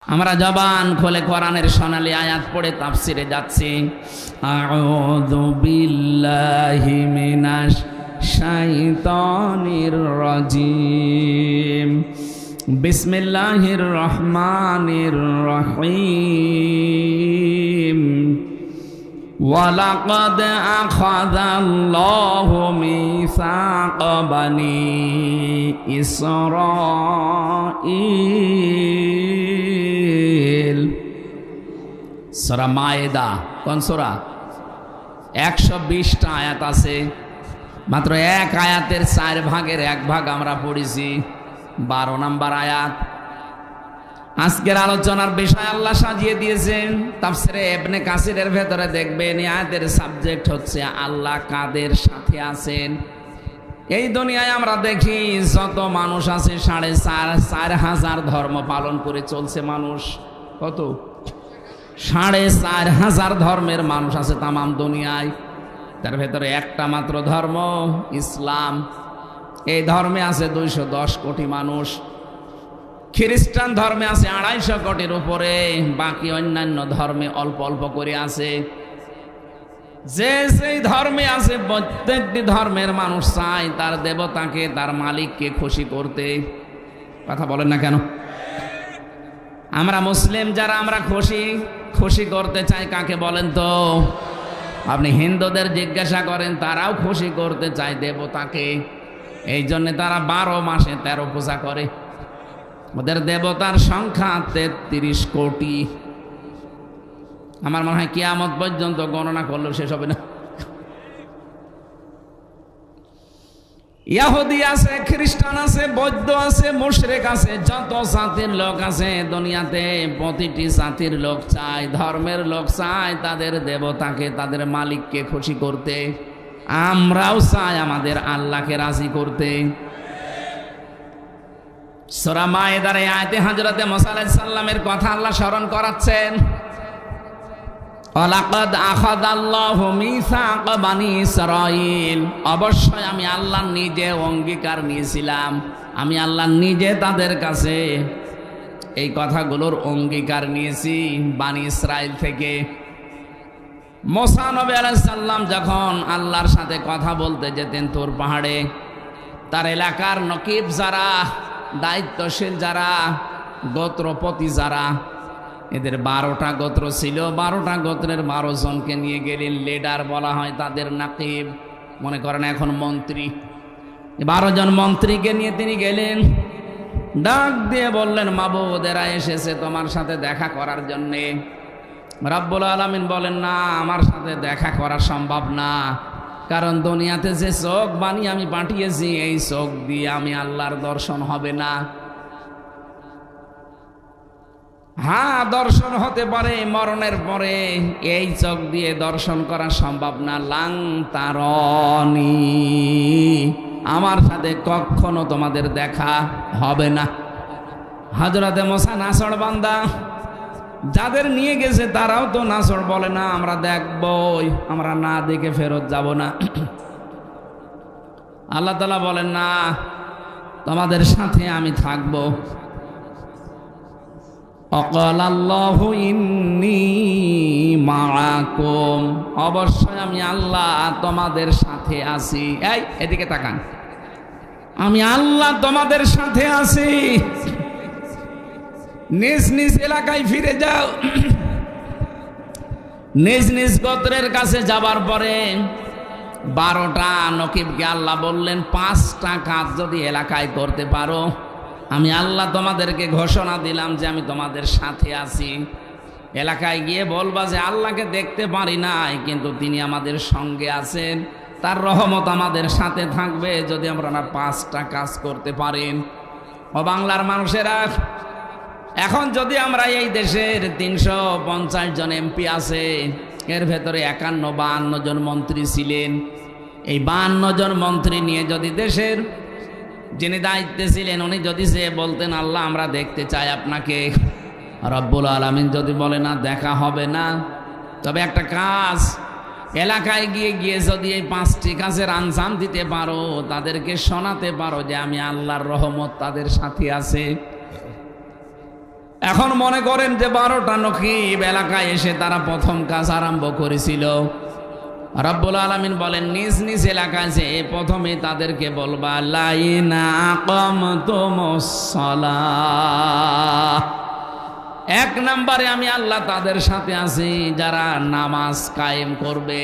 আমরা জবান খুলে কোরআনের সোনালী আয়াত পড়ে তাফসিরে যাচ্ছি। আউযু বিল্লাহি মিনাশ শাইতানির রাজিম। বিসমিল্লাহির রহমানির রহিম। ওয়ালাকাদ আখাযাল্লাহু মিসাকা বানি ইসরাঈল। সূরা মায়েদা কোন সূরা? 120টা আয়াত আছে, মাত্র এক আয়াতের 4 ভাগের 1 ভাগ আমরা পড়েছি, 12 নম্বর আয়াত। আজকের আলোচনার বিষয় আল্লাহ সাজিয়ে দিয়েছেন। তাফসিরে ইবনে কাসিরের ভেতরে দেখবেন এই আয়াতের সাবজেক্ট হচ্ছে আল্লাহ কাদের সাথে আছেন। এই দুনিয়ায় আমরা দেখি যত মানুষ আছে 4,500 ধর্ম পালন করে চলছে মানুষ। কত? 4,500 ধর্মের মানুষ আছে তামাম দুনিয়ায়। তার ভেতরে একটা মাত্র ধর্ম ইসলাম। এই ধর্মে আছে 210 কোটি মানুষ। খ্রিস্টান ধর্মে আছে 250 কোটির উপরে, বাকি অন্যান্য ধর্মে অল্প অল্প করে আছে। যে সেই ধর্মে আছে প্রত্যেকটি ধর্মের মানুষ চায় তার দেবতাকে, তার মালিককে খুশি করতে। কথা বলেন না কেন? আমরা মুসলিম যারা আমরা খুশি করতে চাই কাকে বলেন তো? আপনি হিন্দুদের জিজ্ঞাসা করেন, তারাও খুশি করতে চায় দেবতাকে। এই জন্য তারা 12 মাসে 13 পূজা করে। ওদের দেবতার সংখ্যা 33 কোটি। আমার মনে হয় কিয়ামত পর্যন্ত গণনা করলেও শেষ হবে না। ইহুদি আছে, খ্রিস্টান আছে, বৌদ্ধ আছে, মুশরিক আছে, যত জাতির লোক আছে দুনিয়াতে, প্রতিটি জাতির লোক চায়, ধর্মের লোক চায় তাদের দেবতাকে, তাদের মালিককে খুশি করতে। আমরাও চাই আমাদের আল্লাহকে রাজি করতে। সূরা মায়েদার এই আয়াতে হযরত মুসা আলাইহিস সালামের কথা আল্লাহ স্মরণ করাচ্ছেন। ওয়ালাকাদ আখাযাল্লাহু মিসাকা বানি ইসরাঈল। অবশ্যই আমি আল্লাহ নিজে অঙ্গীকার নিয়েছিলাম, আমি আল্লাহ নিজে তাদের কাছে এই কথাগুলোর অঙ্গীকার নিয়েছি বানি ইসরাঈল থেকে। মুসা নবী আলাইহিস সালাম যখন আল্লাহর সাথে কথা বলতে যেতেন তুর পাহাড়ে, তার এলাকার নকিব যারা, দায়িত্বশীল যারা, গোত্রপতি যারা, এদের 12টা গোত্র ছিল। 12টা গোত্রের 12 জনকে নিয়ে গেলেন। লিডার বলা হয় তাদের, নাকিব মনে করেন এখন মন্ত্রী। 12 জন মন্ত্রীকে নিয়ে তিনি গেলেন, ডাক দিয়ে বললেন, মাবুদ এরা এসেছে তোমার সাথে দেখা করার জন্যে। রাব্বুল আলামিন বলেন, না, আমার সাথে দেখা করা সম্ভব না, কারণ দুনিয়াতে যে চোখ বানিয়ে আমি পাঠিয়েছি এই চোখ দিয়ে আমি আল্লাহর দর্শন হবে না। হ্যাঁ, দর্শন হতে পারে মরণের পরে, এই চোখ দিয়ে দর্শন করা সম্ভব না। লাং তারনি, আমার সাথে কখনো তোমাদের দেখা হবে না। হযরতে মুসা নাছড় বান্দা, যাদের নিয়ে গেছে তারাও তো নাছড়, বলে না আমরা দেখবই, আমরা না দেখে ফেরত যাব না। আল্লাহ তাআলা বলেন, না, তোমাদের সাথে আমি থাকবো। অকালাল্লাহু ইন্নী মাআকুম, অবশ্যই আমি আল্লাহ তোমাদের সাথে আছি। এই এদিকে তাকান, আমি আল্লাহ তোমাদের সাথে আছি। নিজ নিজ এলাকায় ফিরে যাও। নিজ নিজ গোত্রের কাছে যাবার পরে 12টা নকিবকে আল্লাহ বললেন, 5টা কাজ যদি এলাকায় করতে পারো, আমি আল্লাহ তোমাদেরকে ঘোষণা দিলাম যে আমি তোমাদের সাথে আছি। এলাকায় গিয়ে বলবা যে আল্লাহকে দেখতে পারি নাই, কিন্তু তিনি আমাদের সঙ্গে আছেন, তার রহমত আমাদের সাথে থাকবে যদি আমরা 5টা কাজ করতে পারেন। ও বাংলার মানুষেরা, এখন যদি আমরা এই দেশের 350 জন এমপি আছে, এর ভেতরে 51-52 জন মন্ত্রী ছিলেন, এই 52 জন মন্ত্রী নিয়ে যদি দেশের যিনি দায়িত্বে ছিলেন উনি যদি সে বলতেন আল্লাহ আমরা দেখতে চাই আপনাকে, রব্বুল আলামিন যদি বলে না দেখা হবে না, তবে একটা কাজ এলাকায় গিয়ে যদি এই 5টি কাজের আঞ্জাম দিতে পারো, তাদেরকে শোনাতে পারো যে আমি আল্লাহর রহমত তাদের সাথে আছে, এখন মনে করেন যে 12টা নকিব এলাকায় এসে তারা প্রথম কাজ আরম্ভ করেছিল। রব্বুল আলামিন বলেন নিজ নিজ এলাকায় যে প্রথমে তাদেরকে বলবা লাইনা আকামতুমুস সালাহ। 1 নম্বরে আমি আল্লাহ তাদের সাথে আছি যারা নামাজ কায়েম করবে।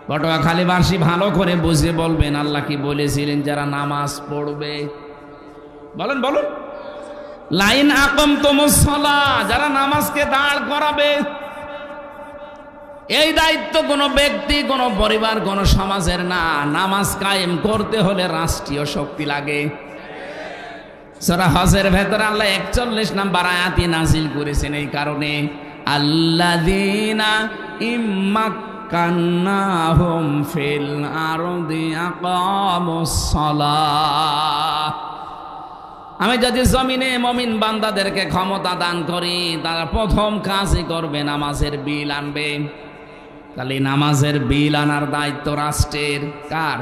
পটুয়াখালীবাসী ভালো করে বুঝে বলবেন আল্লাহ কি বলেছিলেন যারা নামাজ পড়বে। বলেন বলুন, লাইন আকামতুমুস সালাহ, যারা নামাজকে দাঁড় করাবে। এই দায়িত্ব কোনো ব্যক্তি, কোনো পরিবার, কোনো সমাজের না। নামাজ কায়েম করতে হলে রাষ্ট্রীয় শক্তি লাগে। সূরা হজের ভেতরে আল্লাহ 41 নম্বর আয়াতি নাজিল করেছেন এই কারণে, আল্লাযীনা ইম্মাক্কান্নাহুম ফিল আরদি আকামুস সালাহ। আমি যদি জমিনে মুমিন বান্দাদেরকে ক্ষমতা দান করি, তারা প্রথম কাজই করবে নামাজের বিল আনবে। তাহলে নামাজের বিল আনার দায়িত্ব রাষ্ট্রের। কার?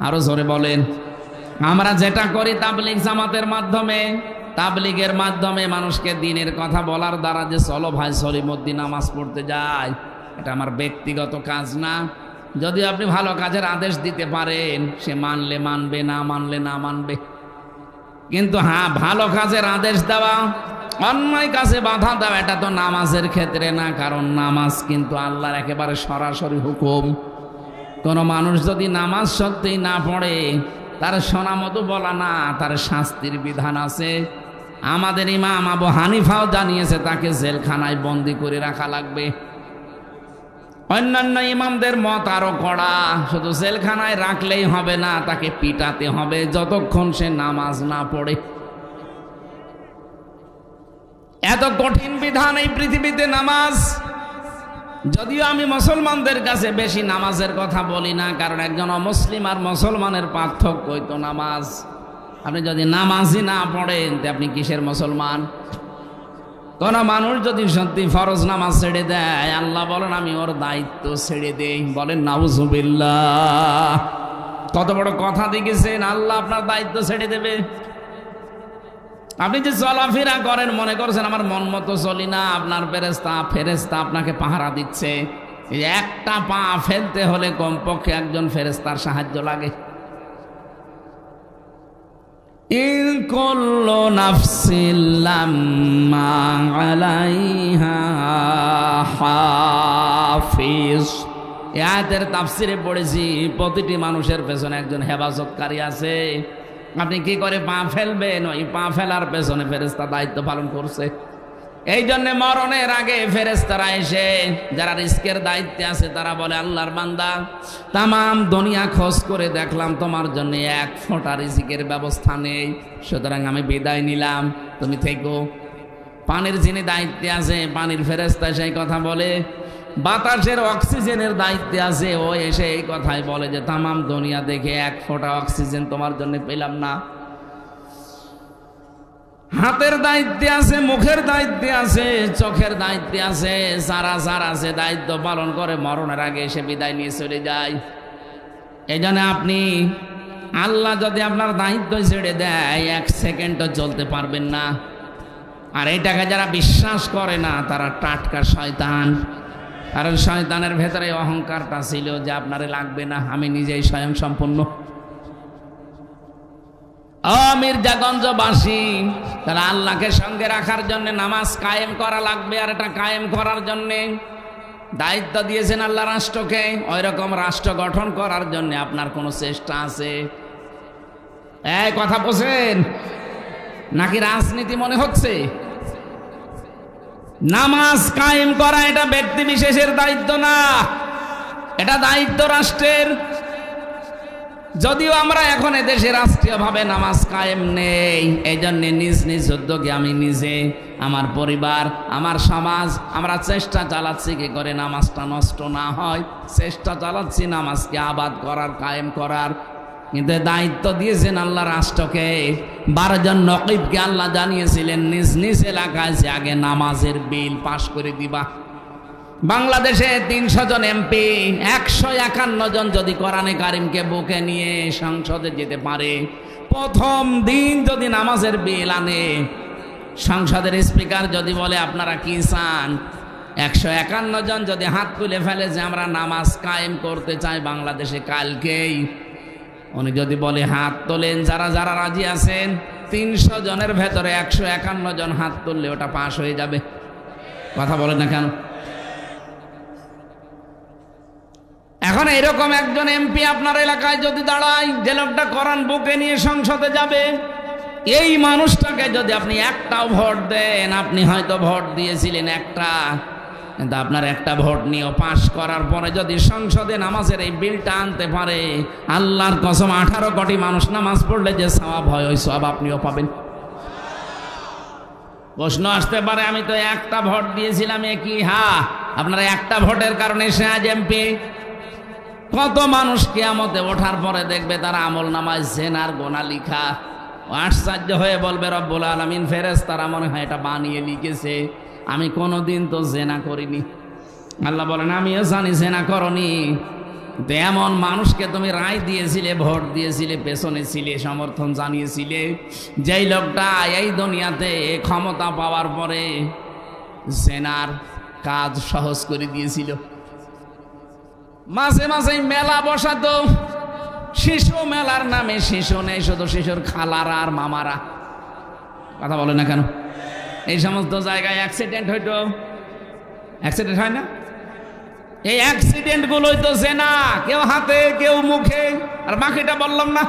আরো জোরে বলেন। আমরা যেটা করি তাবলীগ জামাতের মাধ্যমে, তাবলীগের মাধ্যমে মানুষকে দ্বীনের কথা বলার দ্বারা যে চলো ভাই সলিমুদ্দিন নামাজ পড়তে যায়, এটা আমার ব্যক্তিগত কাজ না। যদি আপনি ভালো কাজের আদেশ দিতে পারেন, সে মানলে মানবে, না মানলে না মানবে। কিন্তু হ্যাঁ, ভালো কাজের আদেশ দেওয়া, অন্যায় কাজে বাধা দেওয়া, এটা তো নামাজের ক্ষেত্রে না। কারণ নামাজ কিন্তু আল্লাহর একেবারে সরাসরি হুকুম। কোনো মানুষ যদি নামাজ সত্যিই না পড়ে, তার শোনা মতো বলা না, তার শাস্তির বিধান আছে। আমাদের ইমাম আবু হানিফাও জানিয়েছে তাকে জেলখানায় বন্দি করে রাখা লাগবে। অন্যান্য ইমামদের মত আরো কড়া, শুধু জেলখানায় রাখলেই হবে না, তাকে পিটাতে হবে যতক্ষণ সে নামাজ না পড়ে। এত কঠিন বিধান এই পৃথিবীতে নামাজ। যদিও আমি মুসলমানদের কাছে বেশি নামাজের কথা বলি না, কারণ একজন অমুসলিম আর মুসলমানের পার্থক্যই তো নামাজ। আপনি যদি নামাজই না পড়েন, আপনি কিসের মুসলমান? কোন মানুষ যদি সত্যি ফরজ নামাজ ছেড়ে দেয়, আল্লাহ বলেন আমি ওর দায়িত্ব ছেড়ে দেই। বলেন নাউজুবিল্লাহ। কত বড় কথা দেখেছেন, আল্লাহ আপনার দায়িত্ব ছেড়ে দেবে। আপনি যে চলাফেরা করেন, মনে করছেন আমার মন মতো চলি না, আপনার ফেরেশতা আপনাকে পাহারা দিচ্ছে। এই একটা পা ফেলতে হলে কমপক্ষে একজন ফেরেশতার সাহায্য লাগে। ইন কুল্লু নাফসিন লাম্মা আলাইহা হাফিজ। এই আয়াতের তাফসিরে পড়েছি, প্রতিটি মানুষের পেছনে একজন হেফাজতকারী আছে। আপনি কি করে পা ফেলবেন, ওই পা ফেলার পেছনে ফেরেশতা দায়িত্ব পালন করছে। এই জন্য মরণের আগে ফেরেশতারা এসে যারা রিস্কের দায়িত্বে আছে, তারা বলে আল্লাহর বান্দা, তামাম দুনিয়া খোঁজ করে দেখলাম তোমার জন্য 1 ফোঁটা রিজিকের ব্যবস্থা নেই, সুতরাং আমি বিদায় নিলাম, তুমি থেকো। পানির যিনি দায়িত্বে আছে, পানির ফেরেশতা সেই কথা বলে। বাতাসের অক্সিজেনের দায়িত্বে আছে, ও এসে এই কথাই বলে যে তামাম দুনিয়া দেখে 1 ফোঁটা অক্সিজেন তোমার জন্য পেলাম না। হাতের দায়িত্বে আছে, মুখের দায়িত্বে আছে, চোখের দায়িত্বে আছে, সারা আছে, দায়িত্ব পালন করে মরণের আগে এসে বিদায় নিয়ে চলে যায়। এই জন্য আপনি, আল্লাহ যদি আপনার দায়িত্ব ছেড়ে দেয়, 1 সেকেন্ডও চলতে পারবেন না। আর এইটাকে যারা বিশ্বাস করে না, তারা টাটকা শয়তান। কারণ শয়তানের ভেতরে অহংকারটা ছিল যে আপনারে লাগবে না, আমি নিজেই স্বয়ং সম্পূর্ণ। মির্জাগঞ্জবাসী, তারা আল্লাহকে সঙ্গে রাখার জন্য নামাজ কায়েম করা লাগবে। আর এটা কায়েম করার জন্য দায়িত্ব দিয়েছেন আল্লাহ রাষ্ট্রকে। ওই রকম রাষ্ট্র গঠন করার জন্য আপনার কোনো চেষ্টা আছে? এই কথা বোঝেন নাকি রাজনীতি মনে হচ্ছে? নামাজ কায়েম করা এটা ব্যক্তি বিশেষের দায়িত্ব না, এটা দায়িত্ব রাষ্ট্রের। যদিও আমরা এখন এদেশে রাষ্ট্রীয়ভাবে নামাজ কায়েম নেই, এই জন্য নিজ নিজ উদ্যোগে আমি নিজে, আমার পরিবার, আমার সমাজ, আমরা চেষ্টা চালাচ্ছি কি করে নামাজটা নষ্ট না হয়। চেষ্টা চালাচ্ছি নামাজকে আবাদ করার, কায়েম করার। কিন্তু দায়িত্ব দিয়েছেন আল্লাহ রাষ্ট্রকে। 12 জন নকিবকে আল্লাহ জানিয়েছিলেন নিজ নিজ এলাকায় যে আগে নামাজের বিল পাশ করে দিবা। বাংলাদেশে 300 জন এমপি, 151 জন যদি কোরআনে কারিমকে বুকে নিয়ে সংসদে যেতে পারে, প্রথম দিন যদি নামাজের বিল আনে, সংসদের স্পিকার যদি বলে আপনারা কি চান, 151 জন যদি হাত তুলে ফেলে যে আমরা নামাজ কায়েম করতে চাই বাংলাদেশে কালকেই, উনি যদি বলে হাত তোলেন যারা যারা রাজি আছেন, 300 জনের ভেতরে 151 জন হাত তুললে ওটা পাশ হয়ে যাবে। কথা বলেন না কেন? এখন এরকম একজন এমপি আপনার এলাকায় যদি দাঁড়ায়, যে লোকটা কোরআন বুকে নিয়ে সংসদে যাবে, এই মানুষটাকে যদি আপনি একটাও ভোট দেন, আপনি হয়তো ভোট দিয়েছিলেন একটা, কিন্তু আপনার একটা ভোট নিয়েও পাশ করার পরে যদি সংসদে নামাজের এই বিলটা আনতে পারে, আল্লাহর কসম 18 কোটি মানুষ নামাজ পড়লে যে সওয়াব হয় ওই সওয়াব আপনিও পাবেন। প্রশ্ন আসতে পারে আমি তো একটা ভোট দিয়েছিলাম, কি? হ্যাঁ, আপনার একটা ভোটের কারণে সে আজ এমপি। কত মানুষ কিয়ামতে ওঠার পরে দেখবে তার আমল নামায় জেনার গোনা লিখা, আশ্চর্য হয়ে বলবে রব্বুল আলামিন ফেরেশতারা মনে হয় এটা বানিয়ে লিখেছে, আমি কোনোদিন তো জেনা করিনি। আল্লাহ বলেন আমিও জানি জেনা করনি, এমন মানুষকে তুমি রায় দিয়েছিলে, ভোট দিয়েছিলে, পেছনে ছিলে, সমর্থন জানিয়েছিলে, যেই লোকটা এই দুনিয়াতে ক্ষমতা পাওয়ার পরে জেনার কাজ সহজ করে দিয়েছিল। মাঝে মাঝে মেলা বসাতো, শিশু মেলার নামে শিশু নেই, শুধু শিশুর খালারা আর মামারা। কথা বলে না কেন? এই সমস্ত জায়গায় অ্যাক্সিডেন্ট হইতো, অ্যাক্সিডেন্ট হয় না? এই অ্যাক্সিডেন্ট গুলোই তো জেনা, কেউ হাতে কেউ মুখে, আর বাকিটা বললাম না।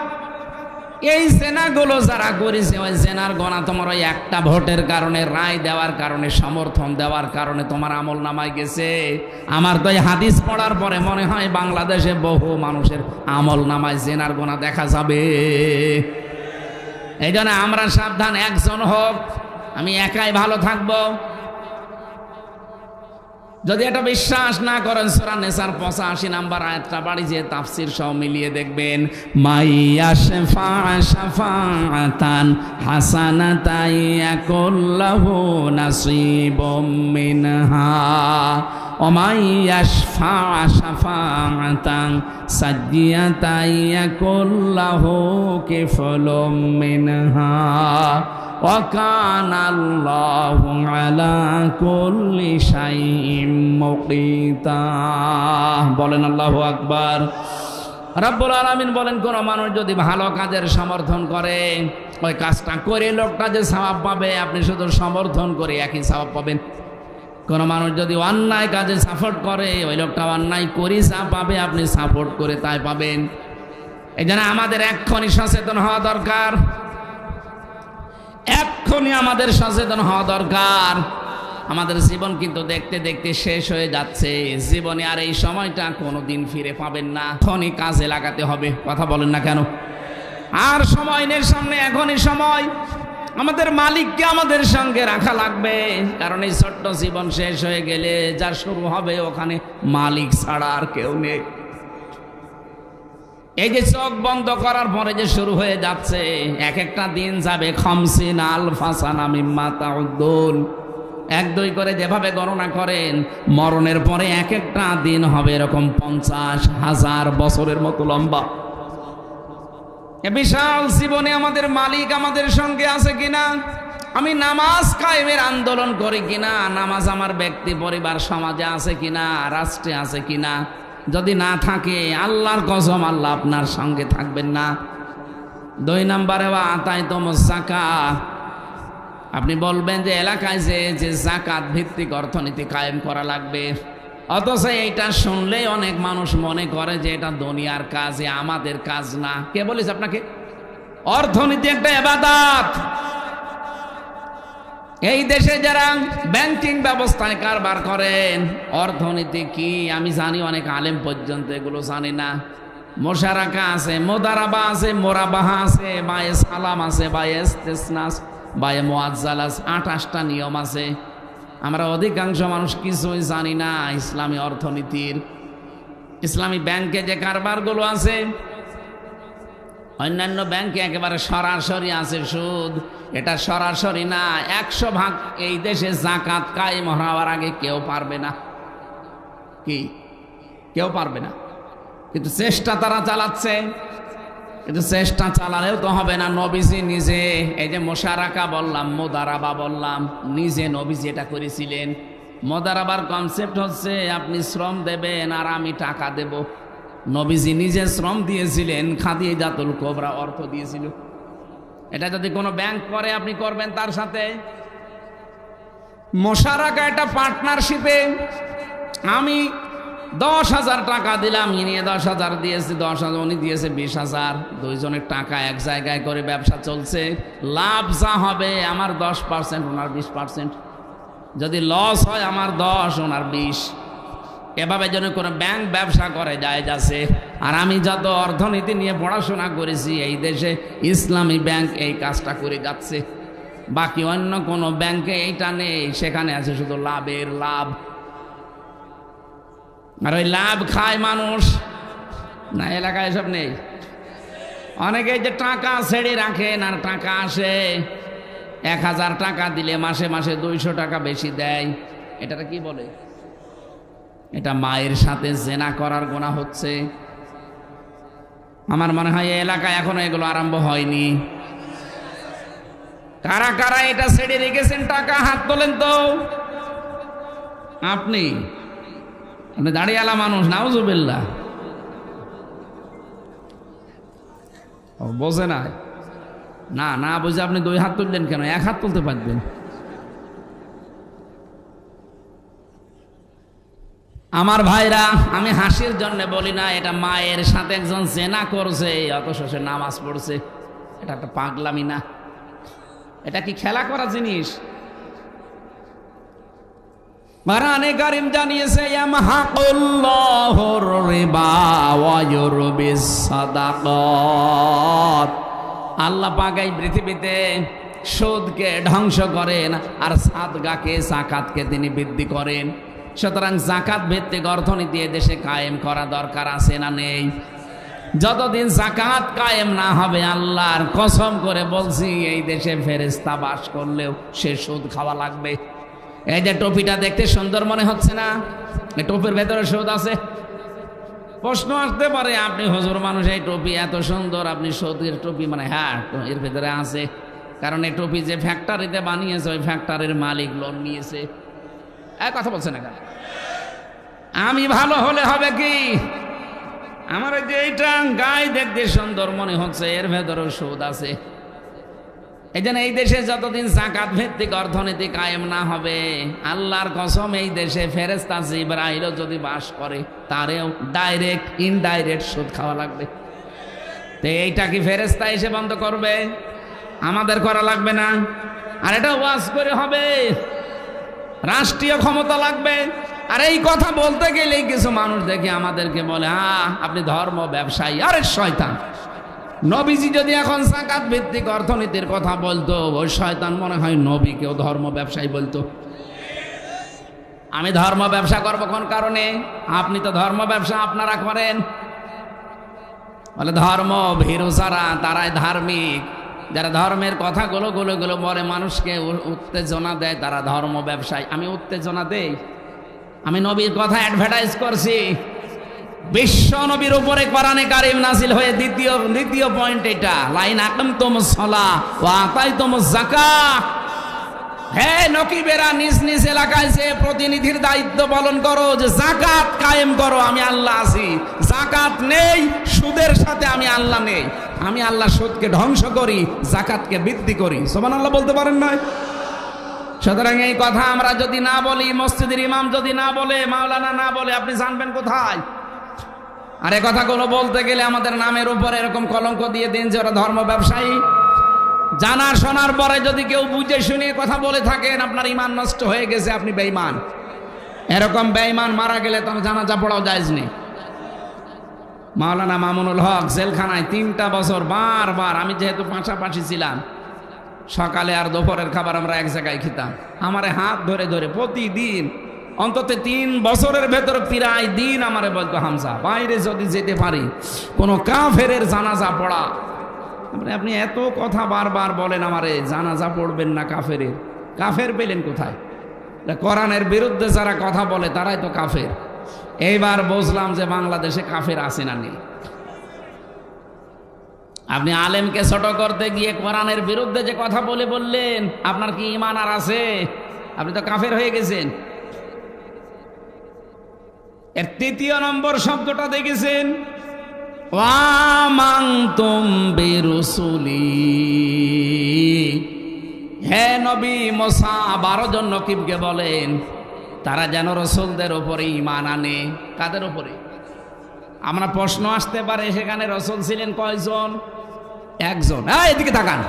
এই জেনাগুলো যারা করেছে, ওই জেনার গোনা তোমার ওই একটা ভোটের কারণে, রায় দেওয়ার কারণে, সমর্থন দেওয়ার কারণে তোমার আমল নামায় গেছে। আমার তো এই হাদিস পড়ার পরে মনে হয় বাংলাদেশে বহু মানুষের আমল নামায় জেনার গোনা দেখা যাবে। এই জন্য আমরা সাবধান, একজন হোক, আমি একাই ভালো থাকবো। যদি এটা বিশ্বাস না করেন, সূরা নিসার 85 নম্বর আয়াতটা বাড়ি যে তাফসীর সহ মিলিয়ে দেখবেন, মাইয়াশফা শাফাআতান হাসানাতান ইয়াকুল্লাহু নাসীবুম মিনহা ওয়া মাইয়াশফা শাফাআতান সাজ্জিয়াতান ইয়াকুল্লাহু কিফলুম মিনহা ওয়া কানা আল্লাহু আলা কুল্লি শাইইন মুকিতা। বলেন আল্লাহু আকবার। রব্বুল আলামিন বলেন, কোন মানুষ যদি ভালো কাজের সমর্থন করে, ওই কাজটা করে লোকটা যে সওয়াব পাবে, আপনি শুধু সমর্থন করে একই সওয়াব পাবেন। কোন মানুষ যদি অন্যায় কাজে সাপোর্ট করে, ওই লোকটা অন্যায় করে যা পাবে, আপনি সাপোর্ট করে তাই পাবেন। এই জন্য আমাদের এক্ষুনি সচেতন হওয়া দরকার, এক্ষুনি আমাদের সচেতন হওয়া দরকার। আমাদের জীবন কিন্তু দেখতে দেখতে শেষ হয়ে যাচ্ছে। জীবনে আর এই সময়টা কোনোদিন ফিরে পাবেন না, এখনই কাজে লাগাতে হবে। কথা বলেন না কেন? আর সময় নেই সামনে, এখনই সময়। আমাদের মালিককে আমাদের সঙ্গে রাখা লাগবে, কারণ এই ছোট্ট জীবন শেষ হয়ে গেলে যা শুরু হবে ওখানে মালিক ছাড়া আর কেউ নেই। এই যে চোখ বন্ধ করার পরে যে শুরু হয়ে যাচ্ছে, এক একটা দিন যাবে 50 আলফা সানা মিম্মা তাউদ্দুন, 1-2 করে যেভাবে গণনা করেন, মরণের পরে এক একটা দিন হবে এরকম 50,000 বছরের মতো লম্বা। এ বিশাল জীবনে আমাদের মালিক আমাদের সঙ্গে আছে কিনা, আমি নামাজ কায়েমের আন্দোলন করি কিনা, নামাজ আমার ব্যক্তি পরিবার সমাজে আছে কিনা, রাষ্ট্রে আছে কিনা, যদি না থাকে আল্লাহর কসম আল্লাহ আপনার সঙ্গে থাকবেন না। 2 নম্বরে আতাইতুমুজ যাকাত, আপনি বলবেন যে এলাকায় যে যাকাত ভিত্তিক অর্থনীতি কায়েম করা লাগবে, অথচ এইটা শুনলেই অনেক মানুষ মনে করে যে এটা দুনিয়ার কাজ, আমাদের কাজ না। কে বলেছে আপনাকে? অর্থনীতি একটা ইবাদত। এই দেশে যারা ব্যাংকিং ব্যবস্থায় কারবার করেন, অর্থনীতি কি আমি জানি, অনেক আলেম পর্যন্ত এগুলো জানে না। মোশারাকা আছে, মোদারাবা আছে, মোরাবাহা আছে, বায়ে সালাম আছে, বায়ে ইস্তিসনাস, বায়ে মুআজ্জালাস, 28টা নিয়ম আছে। আমরা অধিকাংশ মানুষ কিছুই জানি না ইসলামী অর্থনীতির। ইসলামী ব্যাংকে যে কারবারগুলো আছে, অন্যান্য ব্যাংকে একেবারে সরাসরি আছে সুদ, এটা সরাসরি না। 100% এই দেশে যাকাত কায়েম হওয়ার আগে কেউ পারবে না, কি কেউ পারবে না, কিন্তু চেষ্টা তারা চালাচ্ছে। কিন্তু চেষ্টা চালালেও তো হবে না। নবীজি নিজে এই যে মোশারাকা বললাম, মোদারাবা বললাম, নিজে নবীজি এটা করেছিলেন। মোদারাবার কনসেপ্ট হচ্ছে আপনি শ্রম দেবেন আর আমি টাকা দেব। নবীজি নিজে শ্রম দিয়েছিলেন, খাদিজাতুল কুবরা অর্থ দিয়েছিল। এটা যদি কোনো ব্যাংক করে আপনি করবেন তার সাথে। মোশারাকা একটা পার্টনারশিপে, আমি 10,000 টাকা দিলাম, ইনি 10,000 দিয়েছে, 10,000 উনি দিয়েছে 20,000, দুইজনের টাকা এক জায়গায় করে ব্যবসা চলছে। লাভ যা হবে আমার 10%, ওনার 20%। যদি লস হয় আমার 10, ওনার 20। এভাবে যেন কোনো ব্যাংক ব্যবসা করে যায় যাচ্ছে। আর আমি যত অর্থনীতি নিয়ে পড়াশোনা করেছি, এই দেশে ইসলামী ব্যাংক এই কাজটা করে যাচ্ছে। বাকি অন্য কোনো ব্যাংকে এইটা নেই, সেখানে আছে শুধু লাভের লাভ। আর ওই লাভ খায় মানুষ না, এলাকায় এসব নেই। অনেকে যে টাকা ছেড়ে রাখেন আর টাকা আসে, 1,000 টাকা দিলে মাসে মাসে 200 টাকা বেশি দেয়। এটাকে কি বলে? এটা মায়ের সাথে জেনা করার গুনাহ হচ্ছে। আমার মনে হয় এই এলাকায় এখনো এগুলো আরম্ভ হয়নি। কারা কারা এটা ছেড়ে রেখেছেন টাকা, হাত তোলেন তো। আপনি দাঁড়িয়ালা মানুষ, নাউজুবিল্লাহ। বোঝে না, না না বুঝে আপনি 2 হাত তুললেন কেন? 1 হাত তুলতে পারবেন। আমার ভাইরা, আমি হাসির জন্য বলি না, এটা মায়ের সাথে একজন জেনা করছে অথচ সে নামাজ পড়ছে। এটা একটা পাগলামি না? এটা কি খেলা করা জিনিস? কোরআনে কারীম জানিয়েছে, ইয়ামহাকুল্লাহুর রিবা ওয়া ইউরবিস সাদাকাত। আল্লাহ পাক এই পৃথিবীতে সুদকে ধ্বংস করেন আর সাদগাকে, যাকাতকে তিনি বৃদ্ধি করেন। সুতরাং যাকাত ভিত্তিক অর্থনীতি দেশে কায়েম করা দরকার আছে না নেই? যতদিন যাকাত কায়েম না হবে, আল্লাহর কসম করে বলছি, এই দেশে ফেরেশতা বাস করলেও সে সুদ খাওয়া লাগবে। এই যে টুপিটা দেখতে সুন্দর মনে হচ্ছে না, এই টুপির ভেতরে সুদ আছে। প্রশ্ন আসতে পারে, আপনি হুজুর মানুষ, এই টুপি এত সুন্দর, আপনি সুদের টুপি মানে? হ্যাঁ, এর ভেতরে আছে। কারণ এই টুপি যে ফ্যাক্টরিতে বানিয়েছে, ওই ফ্যাক্টরির মালিক লোন নিয়েছে। এক কথা বলছে না কেন? আমি ভালো হলে হবে কি? আমার যে এইটা গায়ে দেখতে সুন্দর মনে হচ্ছে, এর ভেতরেও সুদ আছে। এই জন্য এই দেশে যতদিন যাকাত ভিত্তিক অর্থনীতি কায়েম না হবে, আল্লাহর কসম, এই দেশে ফেরেশতা জিবরাইলও যদি বাস করে, তারেও ডাইরেক্ট ইনডাইরেক্ট সুদ খাওয়া লাগবে। তো এইটা কি ফেরেশতা এসে বন্ধ করবে? আমাদের করা লাগবে না? আর এটা ওয়াজ করে হবে, রাষ্ট্রীয় ক্ষমতা লাগবে। আর এই কথা বলতে গেলেই কিছু মানুষ দেখে আমাদেরকে বলে, আপনি ধর্ম ব্যবসায়ী। আরে শয়তান! নবীজি যদি এখন যাকাত ভিত্তিক অর্থনীতির কথা বলতো, ওই শয়তান মনে হয় নবীকেও ধর্ম ব্যবসায়ী বলতো। আমি ধর্ম ব্যবসা করবো কোন কারণে? আপনি তো ধর্ম ব্যবসা আপনারা করেন। বলে ধর্ম ভীরু যারা, তারাই ধার্মিক। যারা ধর্মের কথাগুলো বলে মানুষকে উত্তেজনা দেয়, তারা ধর্ম ব্যবসায়ী। আমি উত্তেজনা দেই? আমি নবীর কথা অ্যাডভার্টাইজ করছি। বিশ্ব নবীর উপরে কোরআনে কারীম নাজিল হয়ে দ্বিতীয় পয়েন্ট এটা, লাইন আকামতুমুস সালাহ ওয়া আতাইতুমুজ যাকাত। হে নকিবেরা, নিজ নিজ এলাকায় যে প্রতিনিধির দায়িত্ব পালন করো, যে যাকাত কায়েম করো। আমি আল্লাহ আছি। যাকাত নেই, সুদের সাথে আমি আল্লাহ নেই। আমি আল্লাহ সুদকে ধ্বংস করি, যাকাতকে বৃদ্ধি করি। সুবহানাল্লাহ বলতে পারেন না? সুতরাং এই কথা আমরা যদি না বলি, মসজিদের ইমাম যদি না বলে, মাওলানা না বলে, আপনি জানবেন কোথায়? আর এই কথাগুলো বলতে গেলে আমাদের নামের উপরে এরকম কলঙ্ক দিয়ে দিন যে ওরা ধর্ম ব্যবসায়ী। জানা শোনার পরে যদি কেউ বুঝে শুনে কথা বলে থাকেন, আপনার ইমান নষ্ট হয়ে গেছে, আপনি বেঈমান। এরকম বেঈমান মারা গেলে তার জানাজা পড়াও জায়েজ নেই। মাওলানা মামুনুল হক জেলখানায় 3টা বছর বারবার, আমি যেহেতু পাশাপাশি ছিলাম, সকালে আর দুপুরের খাবার আমরা এক জায়গায় খেতাম। আমারে হাত ধরে ধরে প্রতিদিন অন্তত 3 বছরের ভেতর প্রায় দিন আমারে বলতো, হামজা, বাইরে যদি যেতে পারি কোনো কাফেরের জানাজা পড়া। আপনি এত কথা বারবার বলেন আমারে, জানাজা পড়বেন না কাফেরের। কাফের পেলেন কোথায়? কোরআনের বিরুদ্ধে যারা কথা বলে তারাই তো কাফের। এইবার বুঝলাম যে বাংলাদেশে কাফের আছে না নেই। আপনি আলেমকে ছোট করতে গিয়ে কোরআনের বিরুদ্ধে যে কথা বললেন, আপনার কি ঈমান আর আছে? আপনি তো কাফের হয়ে গেছেন। এর তৃতীয় নম্বর শব্দটা দেখেছেন, ওয়ামানতুম বিরুসুলি। হে নবী মুসা 12 জন নকিবকে বলেন তারা যেন রসুলদের উপরে ঈমান আনে। কাদের উপরে? আমরা প্রশ্ন আসতে পারে সেখানে রসুল ছিলেন কয়জন? একজন। এদিকে তাকান,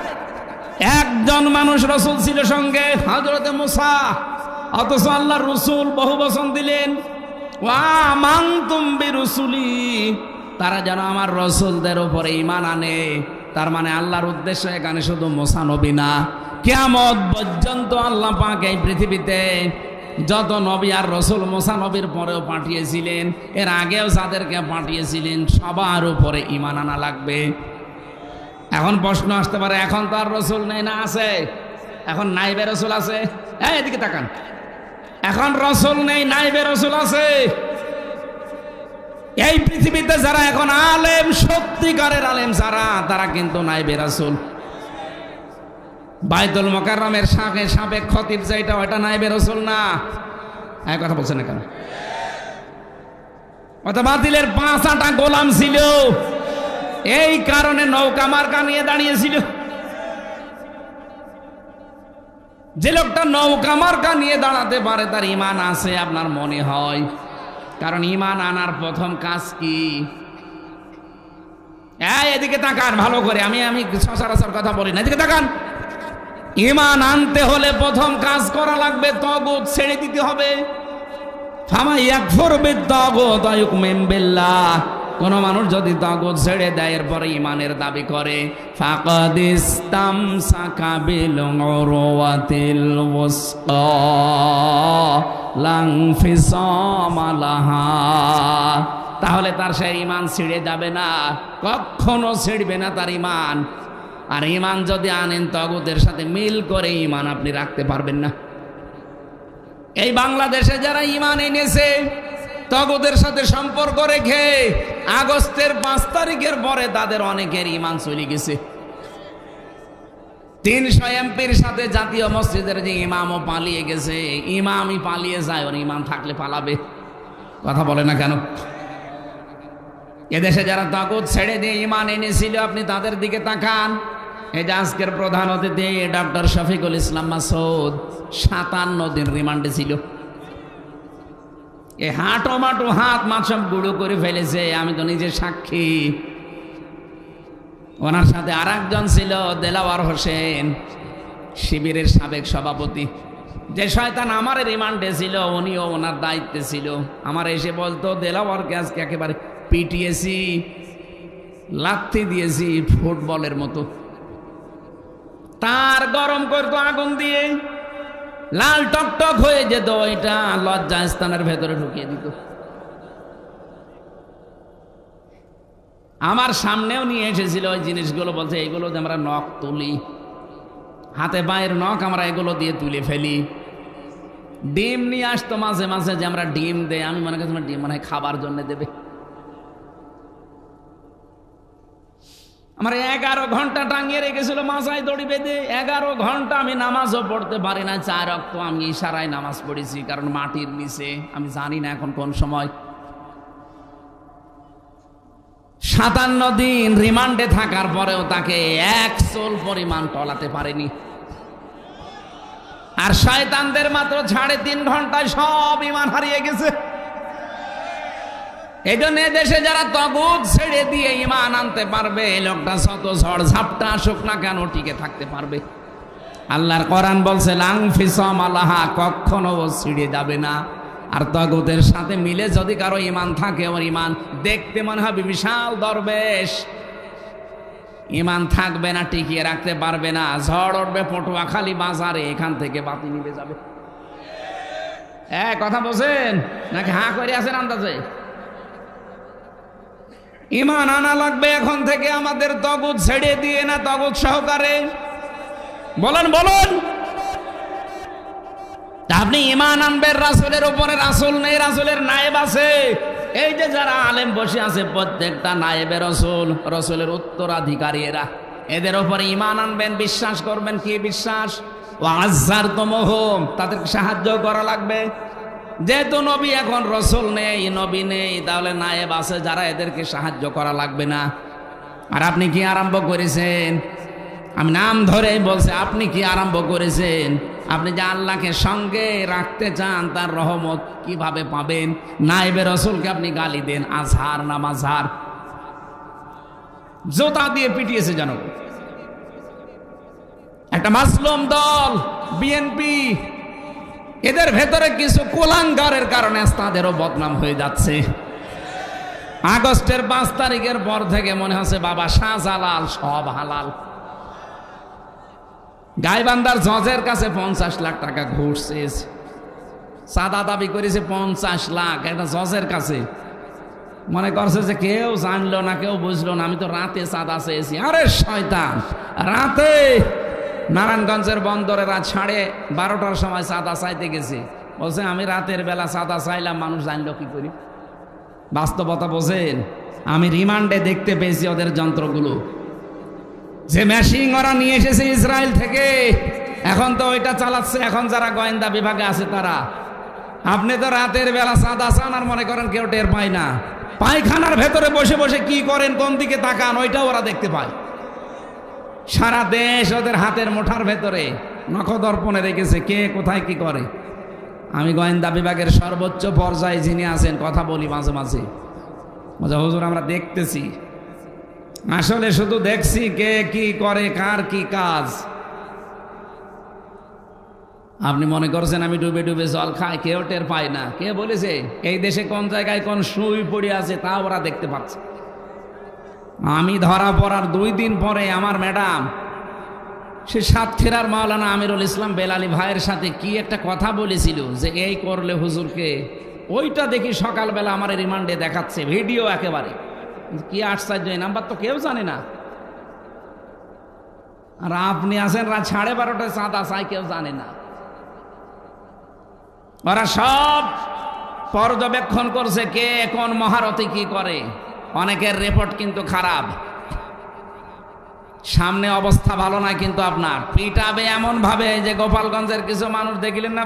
একজন মানুষ রসুল ছিল সঙ্গে, হযরতে মুসা। অথচ আল্লাহর রসুল বহু বচন দিলেন, ওয়ামানতুম বিরুসুলি, তারা যেন আমার রসুলদের উপরে ঈমান আনে। তার মানে আল্লাহর উদ্দেশ্য এখানে শুধু মুসা নবী না, কিয়ামত পর্যন্ত আল্লাহ পাক এই পৃথিবীতে যত নবী আর রসুল মুসা নবীর পরেও পাঠিয়েছিলেন, এর আগেও যাদেরকে পাঠিয়েছিলেন সবার উপরে ঈমান আনা লাগবে। এখন প্রশ্ন আসতে পারে, এখন তো আর রসুল নেই, না আছে? এখন নাইবে রসুল আছে। এদিকে তাকান, এখন রসুল নেই, নাইবে রসুল আছে। এই পৃথিবীতে যারা এখন আলেম, সত্যিকারের আলেম যারা, তারা কিন্তু নাইবে রাসূল। বাইতুল মুকাররমের সাবেক খতিব যেটা, ওটা নাইবে রাসূল না। কথা বলছেন না কেন? ওটা বাতিলের 5 গোলাম ছিল, এই কারণে নৌকা মার্কা নিয়ে দাঁড়িয়েছিল। যে লোকটা নৌকা মার্কা নিয়ে দাঁড়াতে পারে তার ঈমান আছে আপনার মনে হয়? কারণ ঈমান আনার প্রথম কাজ কি? এদিকে তাকান ভালো করে, আমি সচরাচর কথা বলি না, এদিকে তাকান। ঈমান আনতে হলে প্রথম কাজ করা লাগবে, তাগুত ছেড়ে দিতে হবে। ফামান ইয়াকফুর বিত-তাগুত ওয়া ইউমিন বিল্লাহ, কোন মানুষ যদি তাগুত ছেড়ে দেয় এরপরে ঈমানের দাবি করে, ফাকাদ ইসতামসাকা বিল উরওয়াতিল ওয়াসকা লা ইনফিসামা লাহা, তাহলে তার সেই ঈমান ছিঁড়ে যাবে না, কখনো ছিঁড়বে না তার ঈমান। আর ঈমান যদি আনেন তাগুতের সাথে মিল করে, ঈমান আপনি রাখতে পারবেন না। এই বাংলাদেশে যারা ঈমান এনেছে তাগুতের সাথে সম্পর্ক রেখে, আগস্টের 5 তারিখের পরে তাদের অনেকের ঈমান চলে গেছে। 300 এমপির সাথে জাতীয় মসজিদের যে ইমামও পালিয়ে গেছে। ইমামই পালিয়ে যায়, ওর ঈমান থাকলে পালাবে? কথা বলে না কেন? এদেশে যারা তাগুত ছেড়ে দিয়ে ঈমান এনেছিল, আপনি তাদের দিকে তাকান। এই যে আজকের প্রধান অতিথি ডক্টর শফিকুল ইসলাম মাসুদ 57 দিন রিমান্ডে ছিল। এই হাঁটো মাটো হাত মা সব গুঁড়ো করে ফেলেছে, আমি তো নিজে সাক্ষী। ওনার সাথে আর একজন ছিল দেলাওয়ার হোসেন, শিবিরের সাবেক সভাপতি। যে শয়তান আমার রিমান্ডে ছিল, উনিও ওনার দায়িত্বে ছিল। আমার এসে বলতো, দেলাওয়ারকে আজকে একেবারে পিটিয়েছি, লাথি দিয়েছি ফুটবলের মতো। তার গরম করতো আগুন দিয়ে, লাল টকটক হয়ে যেত, ওইটা লজ্জা স্থানের ভেতরে ঢুকিয়ে দিত। আমার সামনেও নিয়ে এসেছিল ওই জিনিসগুলো, বলছে এগুলো যে আমরা নখ তুলি, হাতে পায়ের নখ আমরা এগুলো দিয়ে তুলে ফেলি। ডিম নিয়ে আসতো মাঝে মাঝে, যে আমরা ডিম দেই। আমি মনে করছি ডিম মনে হয় খাবার জন্য দেবে। আমার 11 ঘন্টা টাঙিয়ে রেখেছিল মাথায় দড়ি বেঁধে। 11 ঘন্টা আমি নামাজও পড়তে পারি না, 4 ওয়াক্ত আমি ইশারায় নামাজ পড়েছি, কারণ মাটির নিচে, আমি জানি না এখন কোন সময়। 57 দিন রিমান্ডে থাকার পরেও তাকে 1 চুল পরিমাণ টলাতে পারেনি। আর শয়তানদের মাত্র 3.5 ঘন্টায় সব ঈমান হারিয়ে গেছে। এই জন্য দেশে যারা তাগুত ছেড়ে দিয়ে ঈমান আনতে পারবে, এই লোকটা শত ঝড় ঝাপটা আসুক না কেন টিকে থাকতে পারবে। আল্লাহর কোরআন বলছে, লাংফিসাম আলাহা, কখনো ও ছিঁড়ে যাবে না। আর তাগুতের সাথে মিলে যদি কারো ঈমান থাকে, ওর ঈমান দেখতে মনে হবে বিশাল দরবেশ, ঈমান থাকবে না, টিকিয়ে রাখতে পারবে না। ঝড় উঠবে পটুয়াখালী বাজারে, এখান থেকে বাতি নিভে যাবে। কথা বলছেন নাকি হাঁ করে আছেন আন্দাজে? ঈমান আনা লাগবে এখন থেকে আমাদের, তাগুত ছেড়ে দিয়ে না, তাগুত সহকারে। বলেন বলুন, আপনি ঈমান আনবেন রাসূলের উপরে, রাসূল নেই, রাসূলের নায়েব আছে। এই যে যারা আলেম বসে আছে প্রত্যেকটা নায়েবে রসুল, রসুলের উত্তরাধিকারী এরা। এদের উপরে ঈমান আনবেন, বিশ্বাস করবেন। কি বিশ্বাস? ওয়া আযযারতুমুহুম, তাদেরকে সাহায্য করা লাগবে। যেহেতু নবী এখন রসুল নেই, নবী নেই, তাহলে নায়েব আছে যারা, এদেরকে সাহায্য করা লাগবে না। আর আপনি কি আরম্ভ করেছেন? আমি নাম ধরেই বলছি, আপনি কি আরম্ভ করেছেন? আপনি যে আল্লাহকে সঙ্গে রাখতে চান, তার রহমত কিভাবে পাবেন? নায়েবে রসুলকে আপনি গালি দেন, আজহার না মাঝহার, জোতা দিয়ে পিটিয়েছে জানো। একটা মাসলুম দল বিএনপি, এদের ভেতরে কিছু কুলাঙ্গারের কারণে তাদেরও বদনাম হয়ে যাচ্ছে। আগস্টের 5 তারিখের পর থেকে মনে হচ্ছে বাবা শাহজালাল সব হালাল। গাইবান্ধার জজের কাছে 50 লাখ টাকা ঘুষ চেয়েছে, সাদা দাবি করেছে 50 লাখ একটা জজের কাছে। মনে করছে যে কেউ জানলো না, কেউ বুঝলো না, আমি তো রাতে চাঁদা চেয়েছি। আরে শয়তান, রাতে নারায়ণগঞ্জের বন্দরে রাত 12:30টার সময় চাঁদা চাইতে গেছে। বলছে আমি রাতের বেলা চাঁদা চাইলাম, মানুষ জানলো কি করি? বাস্তবতা বোঝেন? আমি রিমান্ডে দেখতে পেয়েছি ওদের যন্ত্রগুলো, যে মেশিন ওরা নিয়ে এসেছে ইসরায়েল থেকে, এখন তো ওইটা চালাচ্ছে এখন যারা গোয়েন্দা বিভাগে আছে তারা। আপনি তো রাতের বেলা চাঁদা চান আর মনে করেন কেউ টের পায় না। পায়খানার ভেতরে বসে বসে কি করেন, কোন দিকে তাকান, ওইটাও ওরা দেখতে পায়। সারা দেশ ওদের হাতের মুঠার ভেতরে নখদর্পণে রেখেছে কে কোথায় কি করে। আমি গোয়েন্দা বিভাগের সর্বোচ্চ পর্যায়ে যিনি আছেন, কথা বলি মাঝে মাঝে, হুজুর আমরা দেখতেছি, আসলে শুধু দেখছি কে কি করে, কার কি কাজ। আপনি মনে করছেন আমি ডুবে ডুবে জল খাই, কেউ টের পায় না। কে বলেছে? এই দেশে কোন জায়গায় কোন সুই পড়ে আছে তা ওরা দেখতে পাচ্ছে। আমি ধরা পড়ার 2 দিন পরে আমার ম্যাডাম, সে সাতক্ষীরার মাওলানা আমিরুল ইসলাম বেলালি ভাইয়ের সাথে কি একটা কথা বলেছিল যে এই করলে হুজুরকে, ওইটা দেখি সকালবেলা আমার রিমান্ডে দেখাচ্ছে ভিডিও একেবারে। কি আশ্চর্য, এই নাম্বার তো কেউ জানে না। আর আপনি আছেন রাত 12:30টায় চাঁদা চাই, কেউ জানে না। ওরা সব পর্যবেক্ষণ করছে কে কোন মহারথী কি করে। অনেকের রিপোর্ট কিন্তু খারাপ, সামনে অবস্থা ভালো নয়, কিন্তু আপনার পিটাবে এমন ভাবে যে গোপালগঞ্জের কিছু মানুষ দেখিলেন না,